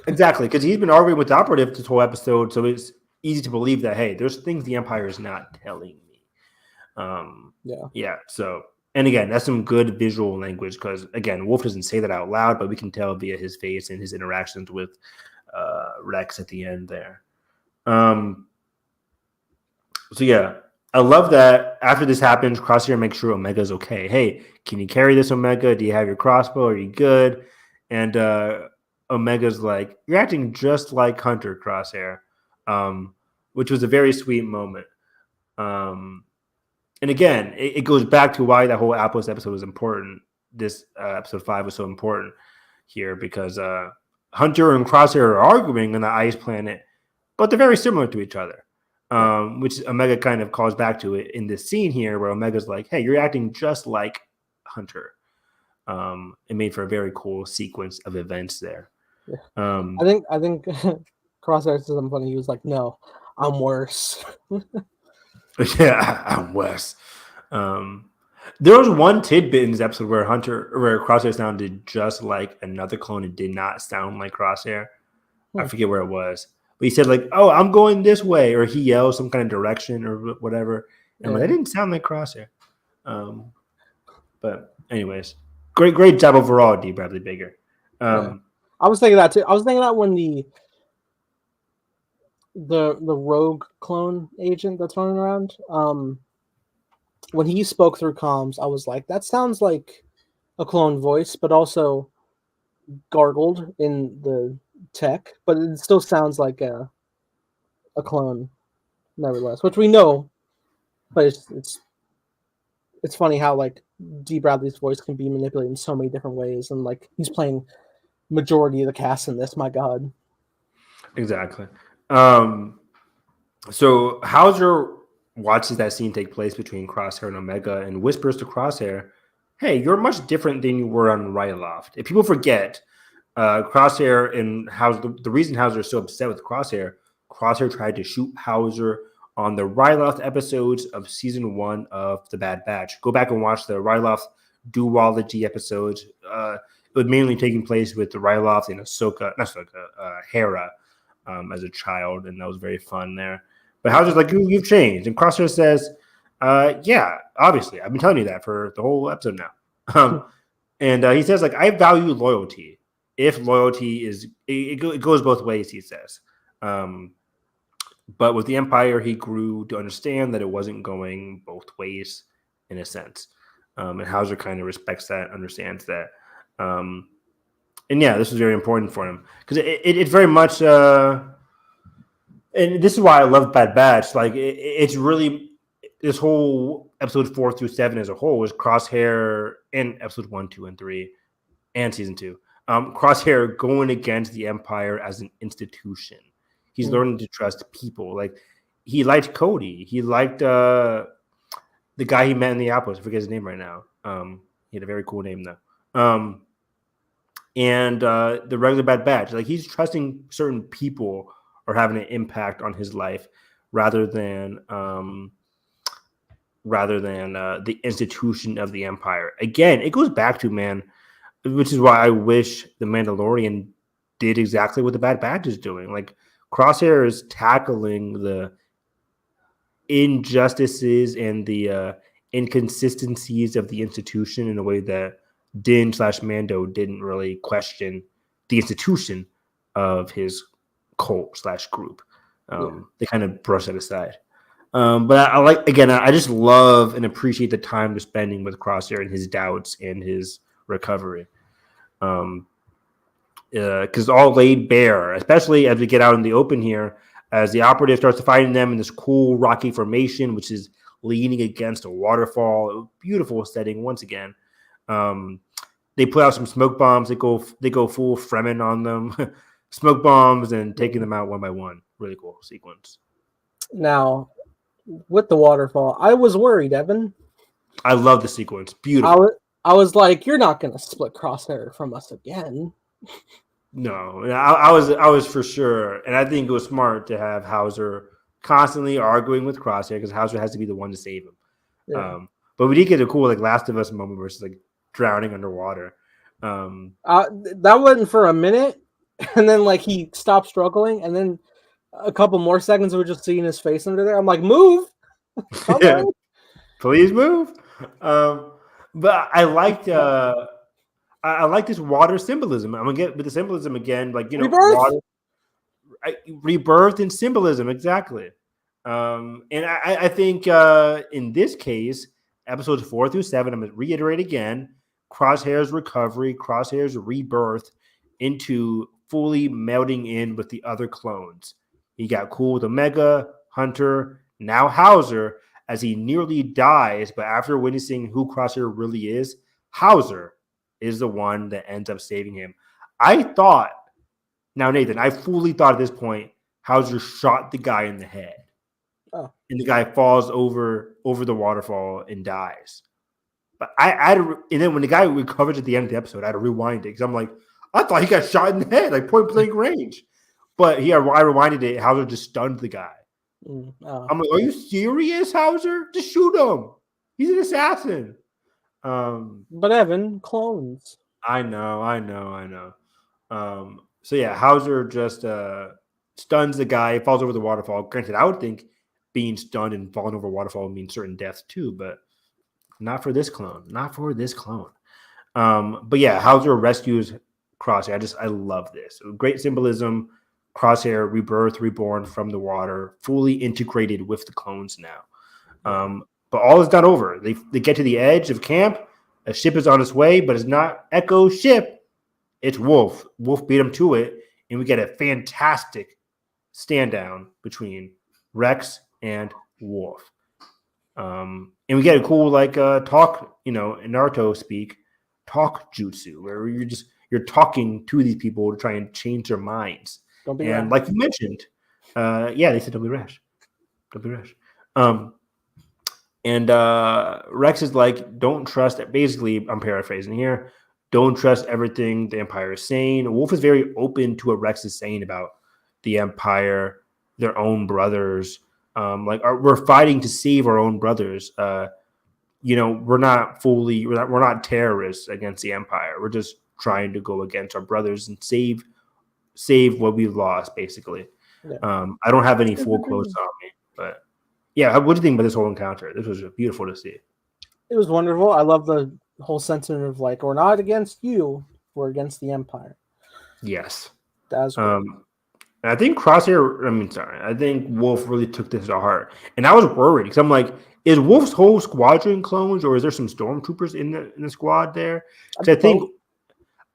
Exactly, because he's been arguing with the operative this whole episode, so it's easy to believe that, hey, there's things the Empire is not telling me. Yeah. So, and again, that's some good visual language, because again, Wolf doesn't say that out loud, but we can tell via his face and his interactions with Rex at the end there. So yeah, I love that after this happens, Crosshair makes sure Omega's okay. Hey, can you carry this, Omega? Do you have your crossbow? Are you good? And Omega's like, you're acting just like Hunter, Crosshair, which was a very sweet moment. And again, it goes back to why that whole Apples episode was important. This episode 5 was so important here, because Hunter and Crosshair are arguing on the ice planet, but they're very similar to each other, which Omega kind of calls back to it in this scene here, where Omega's like, hey, you're acting just like Hunter. It made for a very cool sequence of events there. Yeah. I think Crosshair said something funny. He was like, no, I'm worse. Yeah, I'm worse. There was one tidbit in this episode where Crosshair sounded just like another clone and did not sound like Crosshair. I forget where it was. But he said, like, oh, I'm going this way, or he yells some kind of direction or whatever. And that didn't sound like Crosshair. But anyways, great job overall, D. Bradley Baker. I was thinking that too. I was thinking that when the rogue clone agent that's running around, when he spoke through comms, I was like, that sounds like a clone voice, but also gargled in the tech, but it still sounds like a clone, nevertheless, which we know. But it's funny how like D. Bradley's voice can be manipulated in so many different ways, and like he's playing majority of the cast in this. My God. Exactly. So Hauser watches that scene take place between Crosshair and Omega and whispers to Crosshair, "Hey, you're much different than you were on Ryloft." If people forget, Crosshair and Hauser, the reason Hauser is so upset with Crosshair tried to shoot Hauser on the Ryloft episodes of season 1 of The Bad Batch. Go back and watch the Ryloft duology episodes. It was mainly taking place with the Ryloft and Hera as a child, and that was very fun there. But Hauser's like, you've changed. And Crosshair says, yeah, obviously. I've been telling you that for the whole episode now. And he says, like, I value loyalty. If loyalty is, it goes both ways, he says. But with the Empire, he grew to understand that it wasn't going both ways in a sense. And Hauser kind of respects that, understands that. And yeah, this was very important for him because it's very much, and this is why I love Bad Batch. Like, it's really, this whole episode 4 through 7 as a whole was Crosshair in episode 1, 2, and 3 and season 2. Crosshair going against the Empire as an institution. He's learning to trust people. Like, he liked Cody. He liked the guy he met in the Apples. I forget his name right now. He had a very cool name though. And the regular Bad Batch. Like, he's trusting certain people are having an impact on his life rather than the institution of the Empire. Again, it goes back to, man, which is why I wish the Mandalorian did exactly what the Bad Batch is doing. Like, Crosshair is tackling the injustices and the inconsistencies of the institution in a way that Din/Mando didn't really question the institution of his cult/group. They kind of brush that aside. But I like, again, I just love and appreciate the time they're spending with Crosshair and his doubts and his recovery. Because all laid bare, especially as we get out in the open here, as the operative starts to find them in this cool rocky formation, which is leaning against a waterfall. Beautiful setting once again. They put out some smoke bombs. They go full Fremen on them, smoke bombs, and taking them out one by one. Really cool sequence. Now, with the waterfall, I was worried, Evan. I love the sequence. Beautiful. I was like, you're not going to split Crosshair from us again. No, I was for sure, and I think it was smart to have Hauser constantly arguing with Crosshair because Hauser has to be the one to save him. Yeah. But we did get a cool like Last of Us moment where it's like drowning underwater. That wasn't for a minute, and then like he stopped struggling, and then a couple more seconds we're just seeing his face under there. I'm like, move, yeah. Please move. But I liked. I like this water symbolism. I'm gonna get with the symbolism again, like, you know, water, rebirth and symbolism, exactly. And I think in this case, episodes 4 through 7, I'm gonna reiterate again: Crosshair's recovery, Crosshair's rebirth into fully melding in with the other clones. He got cool with Omega, Hunter, now Hauser, as he nearly dies, but after witnessing who Crosshair really is, Hauser is the one that ends up saving him. I thought, now Nathan, I fully thought at this point, Hauser shot the guy in the head. Oh. And the guy falls over the waterfall and dies. But and then when the guy recovers at the end of the episode, I had to rewind it because I'm like, I thought he got shot in the head, like point blank range. But I rewinded it, Hauser just stunned the guy. I'm like, are you serious, Hauser? Just shoot him. He's an assassin. But Evan, clones. I know. So yeah, Hauser just stuns the guy, falls over the waterfall. Granted, I would think being stunned and falling over a waterfall means certain death too, but not for this clone. But yeah, Hauser rescues Crosshair. I love this. Great symbolism. Crosshair, rebirth, reborn from the water, fully integrated with the clones now. But all is not over. They get to the edge of camp. A ship is on its way, but it's not Echo's ship. It's Wolf. Wolf beat him to it, and we get a fantastic stand down between Rex and Wolf. And we get a cool talk, in Naruto speak, talk jutsu, where you're talking to these people to try and change their minds. And like you mentioned, Yeah, they said don't be rash. Don't be rash. And Rex is like, don't trust it. Basically, I'm paraphrasing here. Don't trust everything the Empire is saying. Wolf is very open to what Rex is saying about the Empire, their own brothers. We're fighting to save our own brothers. We're not terrorists against the Empire. We're just trying to go against our brothers and save what we've lost, basically. Yeah. I don't have any full quotes on me, but yeah, what do you think about this whole encounter? This was beautiful to see. It was wonderful. I love the whole sentiment of like, we're not against you, we're against the Empire. Yes. That was great. I think I think Wolf really took this to heart. And I was worried because I'm like, is Wolf's whole squadron clones, or is there some stormtroopers in the squad there? Because I think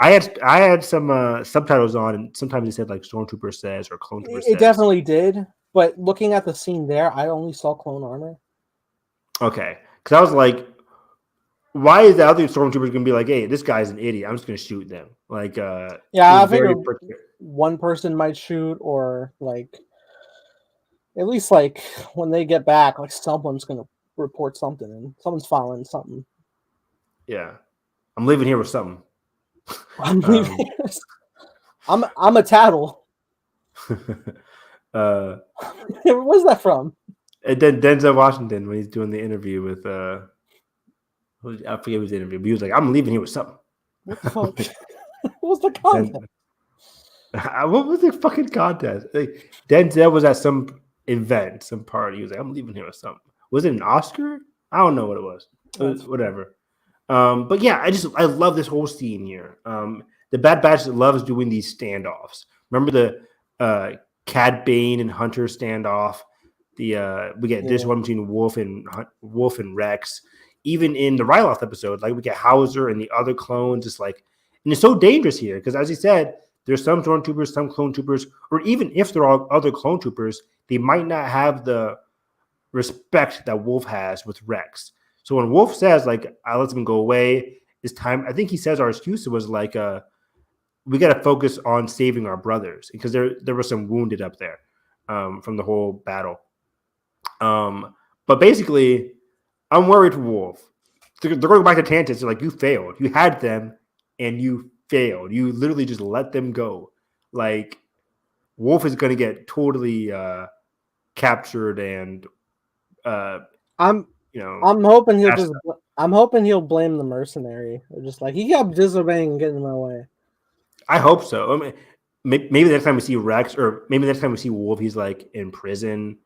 I had some subtitles on, and sometimes it said like stormtrooper says or clone trooper says. It definitely did. But looking at the scene there, I only saw clone armor. Okay. Because I was like, why is the other stormtroopers going to be like, hey, this guy's an idiot, I'm just going to shoot them? Like, I figured one person might shoot, or like, at least like when they get back, like someone's going to report something, and someone's following something. Yeah. I'm leaving here with something. I'm leaving. I'm a tattle. Where's that from? And then Denzel Washington, when he's doing the interview with I forget who's interview, but he was like, I'm leaving here with something. What the fuck? What was the contest? What was the fucking contest? Like, Denzel was at some event, some party. He was like, I'm leaving here with something. Was it an Oscar? I don't know what it was. It was whatever. But yeah, I love this whole scene here. The Bad Batch loves doing these standoffs. Remember the Cad Bane and Hunter standoff? We get this one between Wolf and Rex. Even in the Ryloth episode, like we get Hauser and the other clones. It's like, and it's so dangerous here because, as he said, there's some stormtroopers, some clone troopers, or even if there are other clone troopers, they might not have the respect that Wolf has with Rex. So when Wolf says, like, I let them go away, it's time. I think he says our excuse was like, we got to focus on saving our brothers because there were some wounded up there from the whole battle. But basically, I'm worried for Wolf. They're going back to Tantus. They're like, you failed. You had them, and you failed. You literally just let them go. Like, Wolf is going to get totally captured, and I'm hoping he'll blame the mercenary. They're just like, he kept disobeying and getting in my way. I hope so. I mean, maybe the next time we see Rex, or maybe the next time we see Wolf, he's like in prison,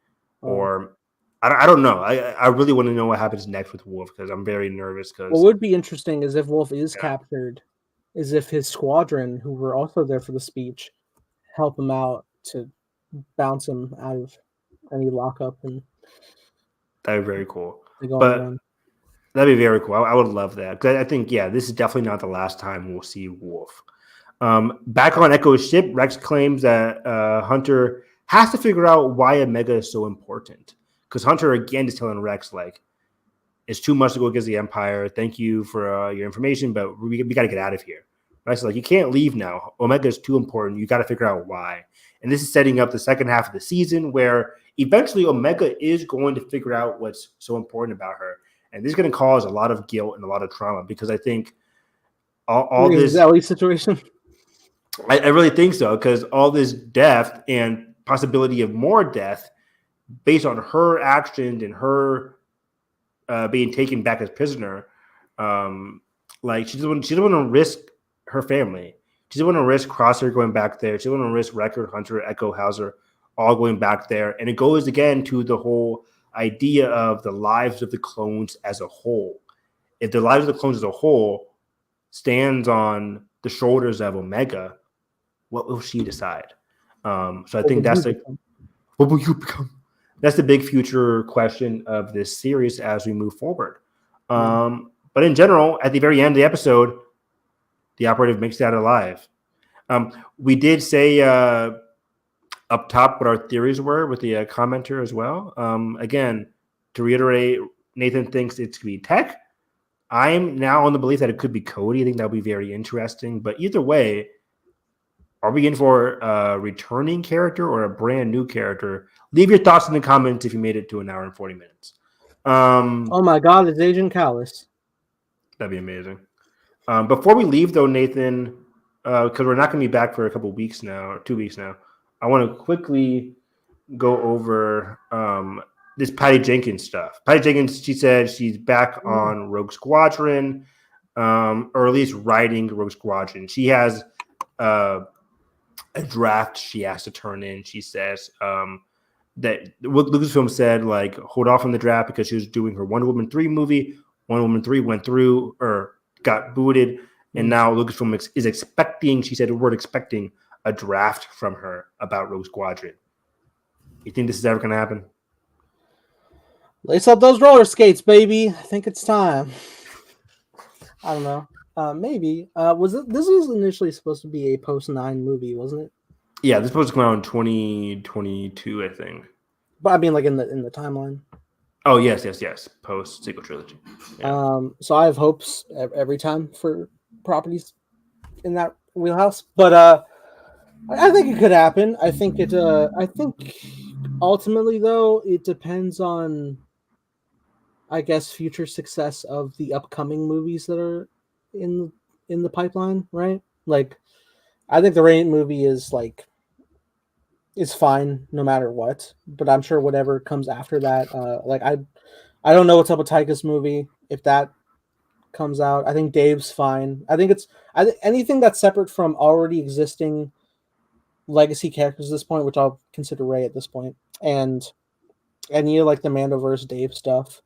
or I don't know. I really want to know what happens next with Wolf because I'm very nervous. Because what would be interesting is if Wolf is captured, is if his squadron, who were also there for the speech, help him out to bounce him out of any lockup, and that'd be very cool. But that'd be very cool. I would love that because I think this is definitely not the last time we'll see Wolf. Back on Echo's ship, Rex claims that Hunter has to figure out why Omega is so important. Because Hunter, again, is telling Rex, like, it's too much to go against the Empire. Thank you for your information, but we got to get out of here. Rex is like, you can't leave now. Omega is too important. You got to figure out why. And this is setting up the second half of the season where eventually Omega is going to figure out what's so important about her. And this is going to cause a lot of guilt and a lot of trauma because I think all this Ellie situation. I really think so because all this death and possibility of more death based on her actions and her being taken back as prisoner, like she doesn't want to risk her family. She doesn't want to risk Crosshair going back there. She doesn't want to risk Wrecker, Hunter, Echo, Hauser all going back there. And it goes again to the whole idea of the lives of the clones as a whole. If the lives of the clones as a whole stands on the shoulders of Omega, what will she decide? So I think that's what will you become? That's the big future question of this series as we move forward. But in general, at the very end of the episode, the operative makes it out alive. We did say up top what our theories were with the commenter as well. Again, to reiterate, Nathan thinks it could be Tech. I'm now on the belief that it could be Cody. I think that would be very interesting. But either way, Are we in for a returning character or a brand new character? Leave your thoughts in the comments if you made it to an hour and 40 minutes. Oh my God, it's Agent Callus. That'd be amazing. Before we leave, though, Nathan, because we're not going to be back for a couple weeks now, or 2 weeks now, I want to quickly go over this Patty Jenkins stuff. Patty Jenkins, she said she's back on Rogue Squadron, or at least writing Rogue Squadron. She has a draft she has to turn in. She says that what Lucasfilm said, like, hold off on the draft because she was doing her Wonder Woman 3 movie. Wonder Woman 3 went through or got booted, and now Lucasfilm is expecting, she said the word expecting, a draft from her about Rogue Squadron. You think this is ever going to happen? Lace up those roller skates, baby. I think it's time. I don't know. Maybe. This was initially supposed to be a post-9 movie, wasn't it? Yeah, this is supposed to come out in 2022, I think. But I mean, like in the timeline. Oh, yes. Post sequel trilogy. Yeah. So I have hopes every time for properties in that wheelhouse, but I think it could happen. I think ultimately, though, it depends on, I guess, future success of the upcoming movies that are in the pipeline, right? Like, I think the Rain movie is fine no matter what, but I'm sure whatever comes after that, I don't know what's up with Taika's movie if that comes out. I think Dave's fine. I think anything that's separate from already existing legacy characters at this point, which I'll consider Ray at this point, and any like the Mandoverse Dave stuff,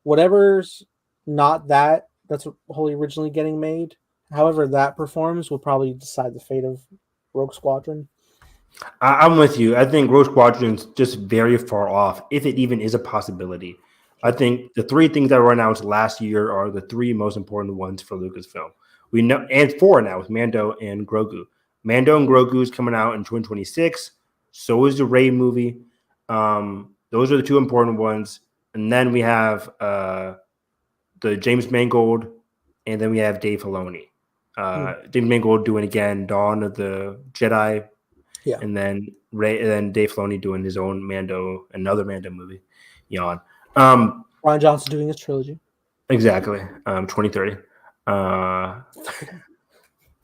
whatever's not that's wholly originally getting made. However that performs will probably decide the fate of Rogue Squadron. I'm with you. I think Rogue Squadron's just very far off, if it even is a possibility. I think the 3 things that were announced last year are the 3 most important ones for Lucasfilm. We know, and 4 now with Mando and Grogu. Mando and Grogu is coming out in 2026. So is the Rey movie. Those are the 2 important ones. And then we have the James Mangold, and then we have Dave Filoni. Dave Mangold doing again Dawn of the Jedi. Yeah. And then Dave Filoni doing his own another Mando movie. Yawn. Ryan Johnson doing his trilogy. Exactly. 2030.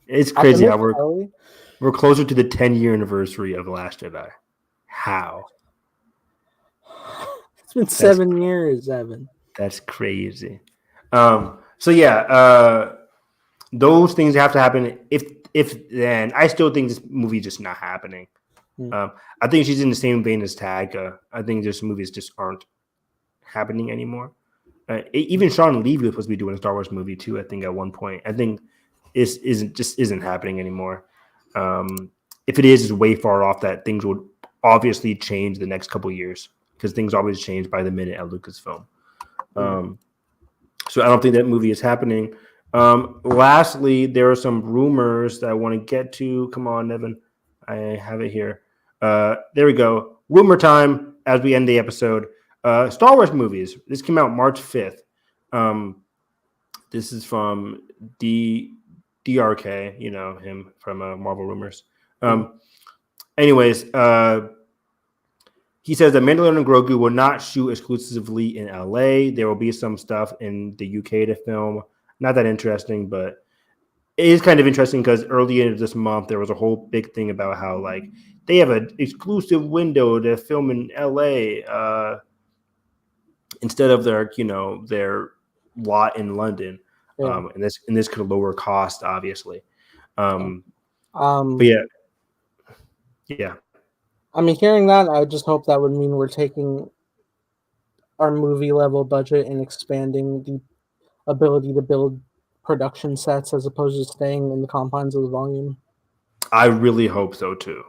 It's crazy how we're closer to the 10-year anniversary of The Last Jedi. How? It's been 7 years, Evan. That's crazy. So yeah, those things have to happen. If then I still think this movie is just not happening. I think she's in the same vein as Taika. I think this movies just aren't happening anymore. Even Sean Levy was supposed to be doing a Star Wars movie too. I think at one point. I think it isn't happening anymore. If it is, it's way far off that things would obviously change the next couple of years because things always change by the minute at Lucasfilm. So I don't think that movie is happening. Lastly, there are some rumors that I want to get to. Come on, Evan. I have it here. There we go. Rumor time as we end the episode. Star Wars movies. This came out March 5th. This is from DRK, you know him from Marvel Rumors. Anyways, he says that Mandalorian and Grogu will not shoot exclusively in LA. There will be some stuff in the UK to film. Not that interesting, but it is kind of interesting because earlier this month there was a whole big thing about how like they have an exclusive window to film in LA instead of their lot in London. Yeah. And this could lower cost, obviously. But yeah. I mean, hearing that, I just hope that would mean we're taking our movie level budget and expanding the ability to build production sets as opposed to staying in the confines of the volume. I really hope so too.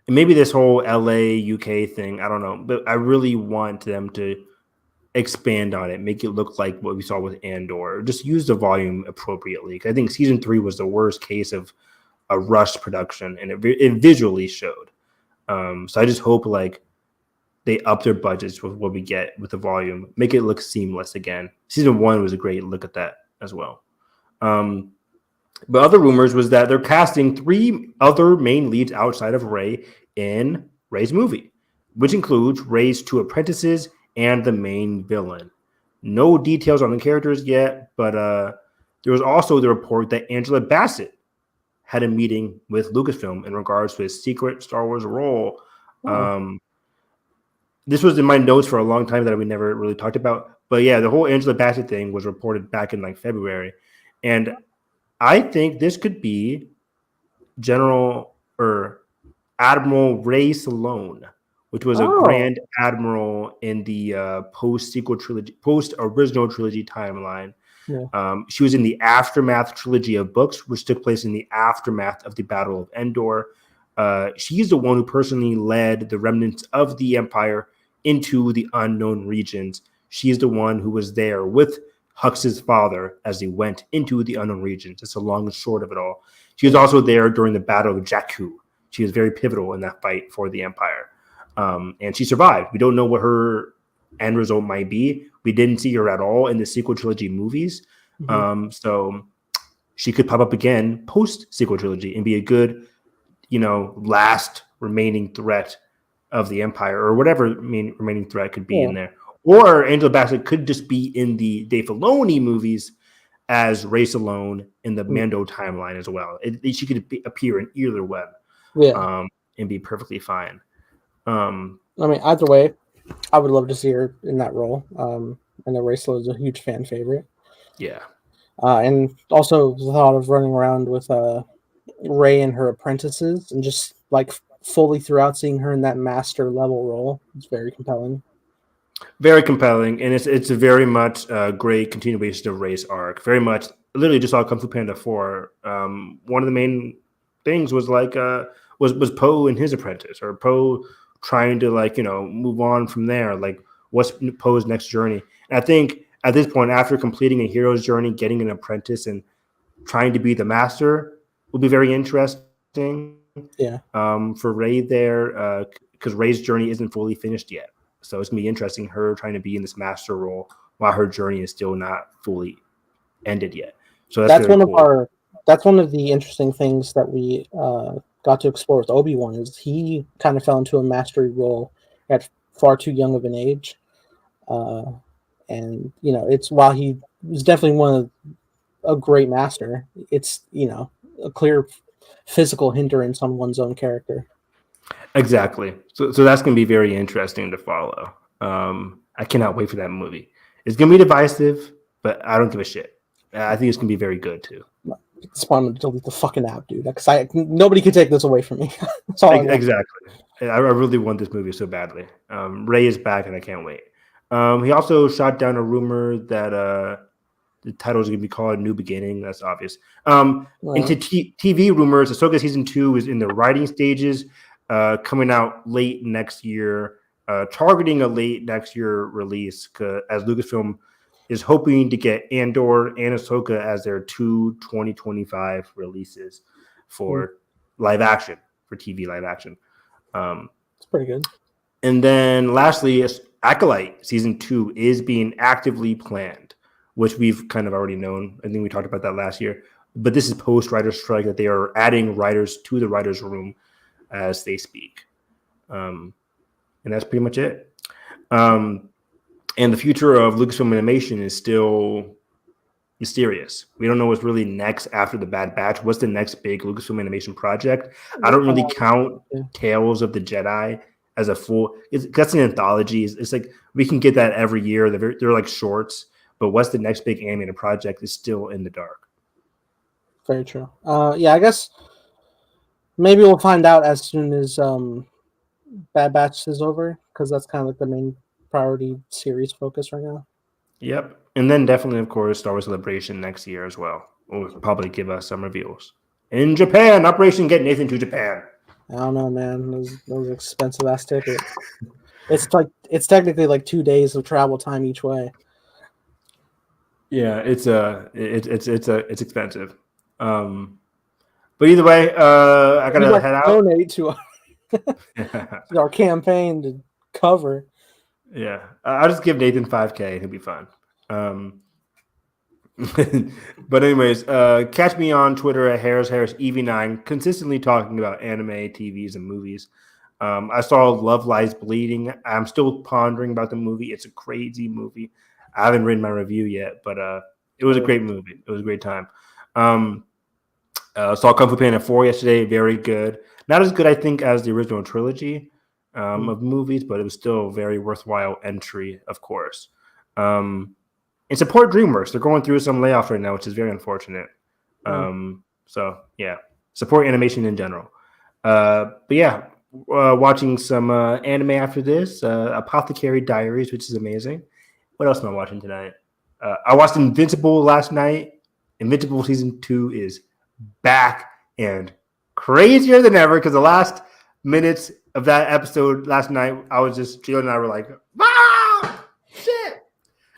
And maybe this whole LA UK thing, I don't know, but I really want them to expand on it, make it look like what we saw with Andor, just use the volume appropriately. I think season 3 was the worst case of a rushed production, and it visually showed. So I just hope like they up their budgets with what we get with the volume, make it look seamless again. Season 1 was a great look at that as well. But other rumors was that they're casting 3 other main leads outside of Rey in Rey's movie, which includes Rey's 2 apprentices and the main villain. No details on the characters yet, but there was also the report that Angela Bassett had a meeting with Lucasfilm in regards to his secret Star Wars role. Oh. This was in my notes for a long time that we never really talked about. But yeah, the whole Angela Bassett thing was reported back in like February. And I think this could be General or Admiral Ray Salone, which was a Grand Admiral in the post-sequel trilogy, post-original trilogy timeline. Yeah. She was in the Aftermath trilogy of books, which took place in the aftermath of the Battle of Endor. She's the one who personally led the remnants of the Empire into the unknown regions. She's the one who was there with Hux's father as he went into the unknown regions. That's the long and short of it all. She was also there during the Battle of Jakku. She was very pivotal in that fight for the Empire. And she survived. We don't know what her end result might be. We didn't see her at all in the sequel trilogy movies. So she could pop up again post-sequel trilogy and be a good, last remaining threat of the Empire or whatever remaining threat could be in there. Or Angela Bassett could just be in the Dave Filoni movies as Rey Salone in the Mando timeline as well. She could appear in either web and be perfectly fine. I mean, either way, I would love to see her in that role. And the Rey Salone is a huge fan favorite. Yeah. And also the thought of running around with Rey and her apprentices and just like fully throughout seeing her in that master level role is very compelling. Very compelling, and it's a very much great continuation of Rey's arc. Very much, literally just saw Kung Fu Panda 4. One of the main things was like was Poe and his apprentice, or Poe trying to move on from there. Like, what's Poe's next journey? And I think at this point, after completing a hero's journey, getting an apprentice and trying to be the master will be very interesting. Yeah. For Rey there, because Rey's journey isn't fully finished yet. So it's going to be interesting, her trying to be in this master role while her journey is still not fully ended yet. So that's one cool. That's one of the interesting things that we got to explore with Obi-Wan is he kind of fell into a mastery role at far too young of an age. And, it's while he was definitely a great master, it's, a clear physical hindrance on one's own character. Exactly. So that's going to be very interesting to follow. I cannot wait for that movie. It's going to be divisive, but I don't give a shit. I think it's going to be very good too. That's why I'm going to delete the fucking app, dude. Because nobody can take this away from me. Exactly. I really want this movie so badly. Rey is back, and I can't wait. He also shot down a rumor that the title is going to be called New Beginning. That's obvious. Into TV rumors, Ahsoka season 2 is in the writing stages. Coming out late next year, targeting a late next year release, as Lucasfilm is hoping to get Andor and Ahsoka as their 2025 releases for live action, for TV live action. It's pretty good. And then lastly, Acolyte season 2 is being actively planned, which we've kind of already known. I think we talked about that last year. But this is post-writer's strike, that they are adding writers to the writer's room as they speak. And that's pretty much it. And the future of Lucasfilm Animation is still mysterious. We don't know what's really next after the Bad Batch. What's the next big Lucasfilm Animation project? I don't really count Tales of the Jedi as a full. That's an anthology. It's like we can get that every year. They're like shorts. But what's the next big animated project is still in the dark. Very true. Yeah, I guess maybe we'll find out as soon as Bad Batch is over, because that's kind of like the main priority series focus right now. Yep. And then definitely, of course, Star Wars Celebration next year as well. Will probably give us some reveals. In Japan, Operation Get Nathan to Japan. I don't know, man. Those expensive ass tickets. It's technically like 2 days of travel time each way. Yeah, it's expensive. But either way, I gotta head out. Donate to our campaign to cover. Yeah, I'll just give Nathan $5,000. He'll be fine. But anyways, catch me on Twitter at HarrisEV9, consistently talking about anime, TVs, and movies. I saw Love Lies Bleeding. I'm still pondering about the movie. It's a crazy movie. I haven't written my review yet, but it was a great movie. It was a great time. Saw Kung Fu Panda 4 yesterday. Very good. Not as good, I think, as the original trilogy of movies, but it was still a very worthwhile entry, of course. And support DreamWorks. They're going through some layoffs right now, which is very unfortunate. So, yeah. Support animation in general. But yeah, watching some anime after this. Apothecary Diaries, which is amazing. What else am I watching tonight? I watched Invincible last night. Invincible Season 2 is back and crazier than ever because the last minutes of that episode last night, I was just, Gio and I were like, ah, shit.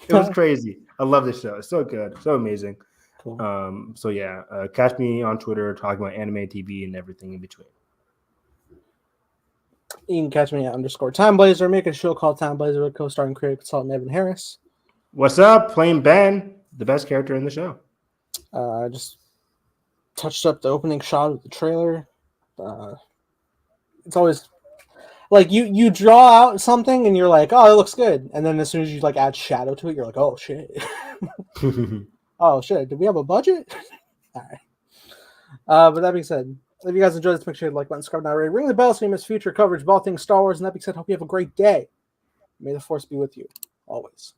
It was crazy. I love this show. It's so good. So amazing. Cool. So yeah, catch me on Twitter talking about anime, TV, and everything in between. You can catch me at _TimeBlazer. Make a show called Time Blazer with co-starring creative consultant Evan Harris. What's up? Playing Ben, the best character in the show. I just touched up the opening shot of the trailer. It's always like you draw out something and you're like, oh, it looks good, and then as soon as you like add shadow to it, you're like, oh shit. Oh shit, did we have a budget? All right. But that being said, if you guys enjoyed this, make sure you like button, subscribe, and ring the bell so you miss future coverage of all things Star Wars. And that being said, hope you have a great day. May the Force be with you always.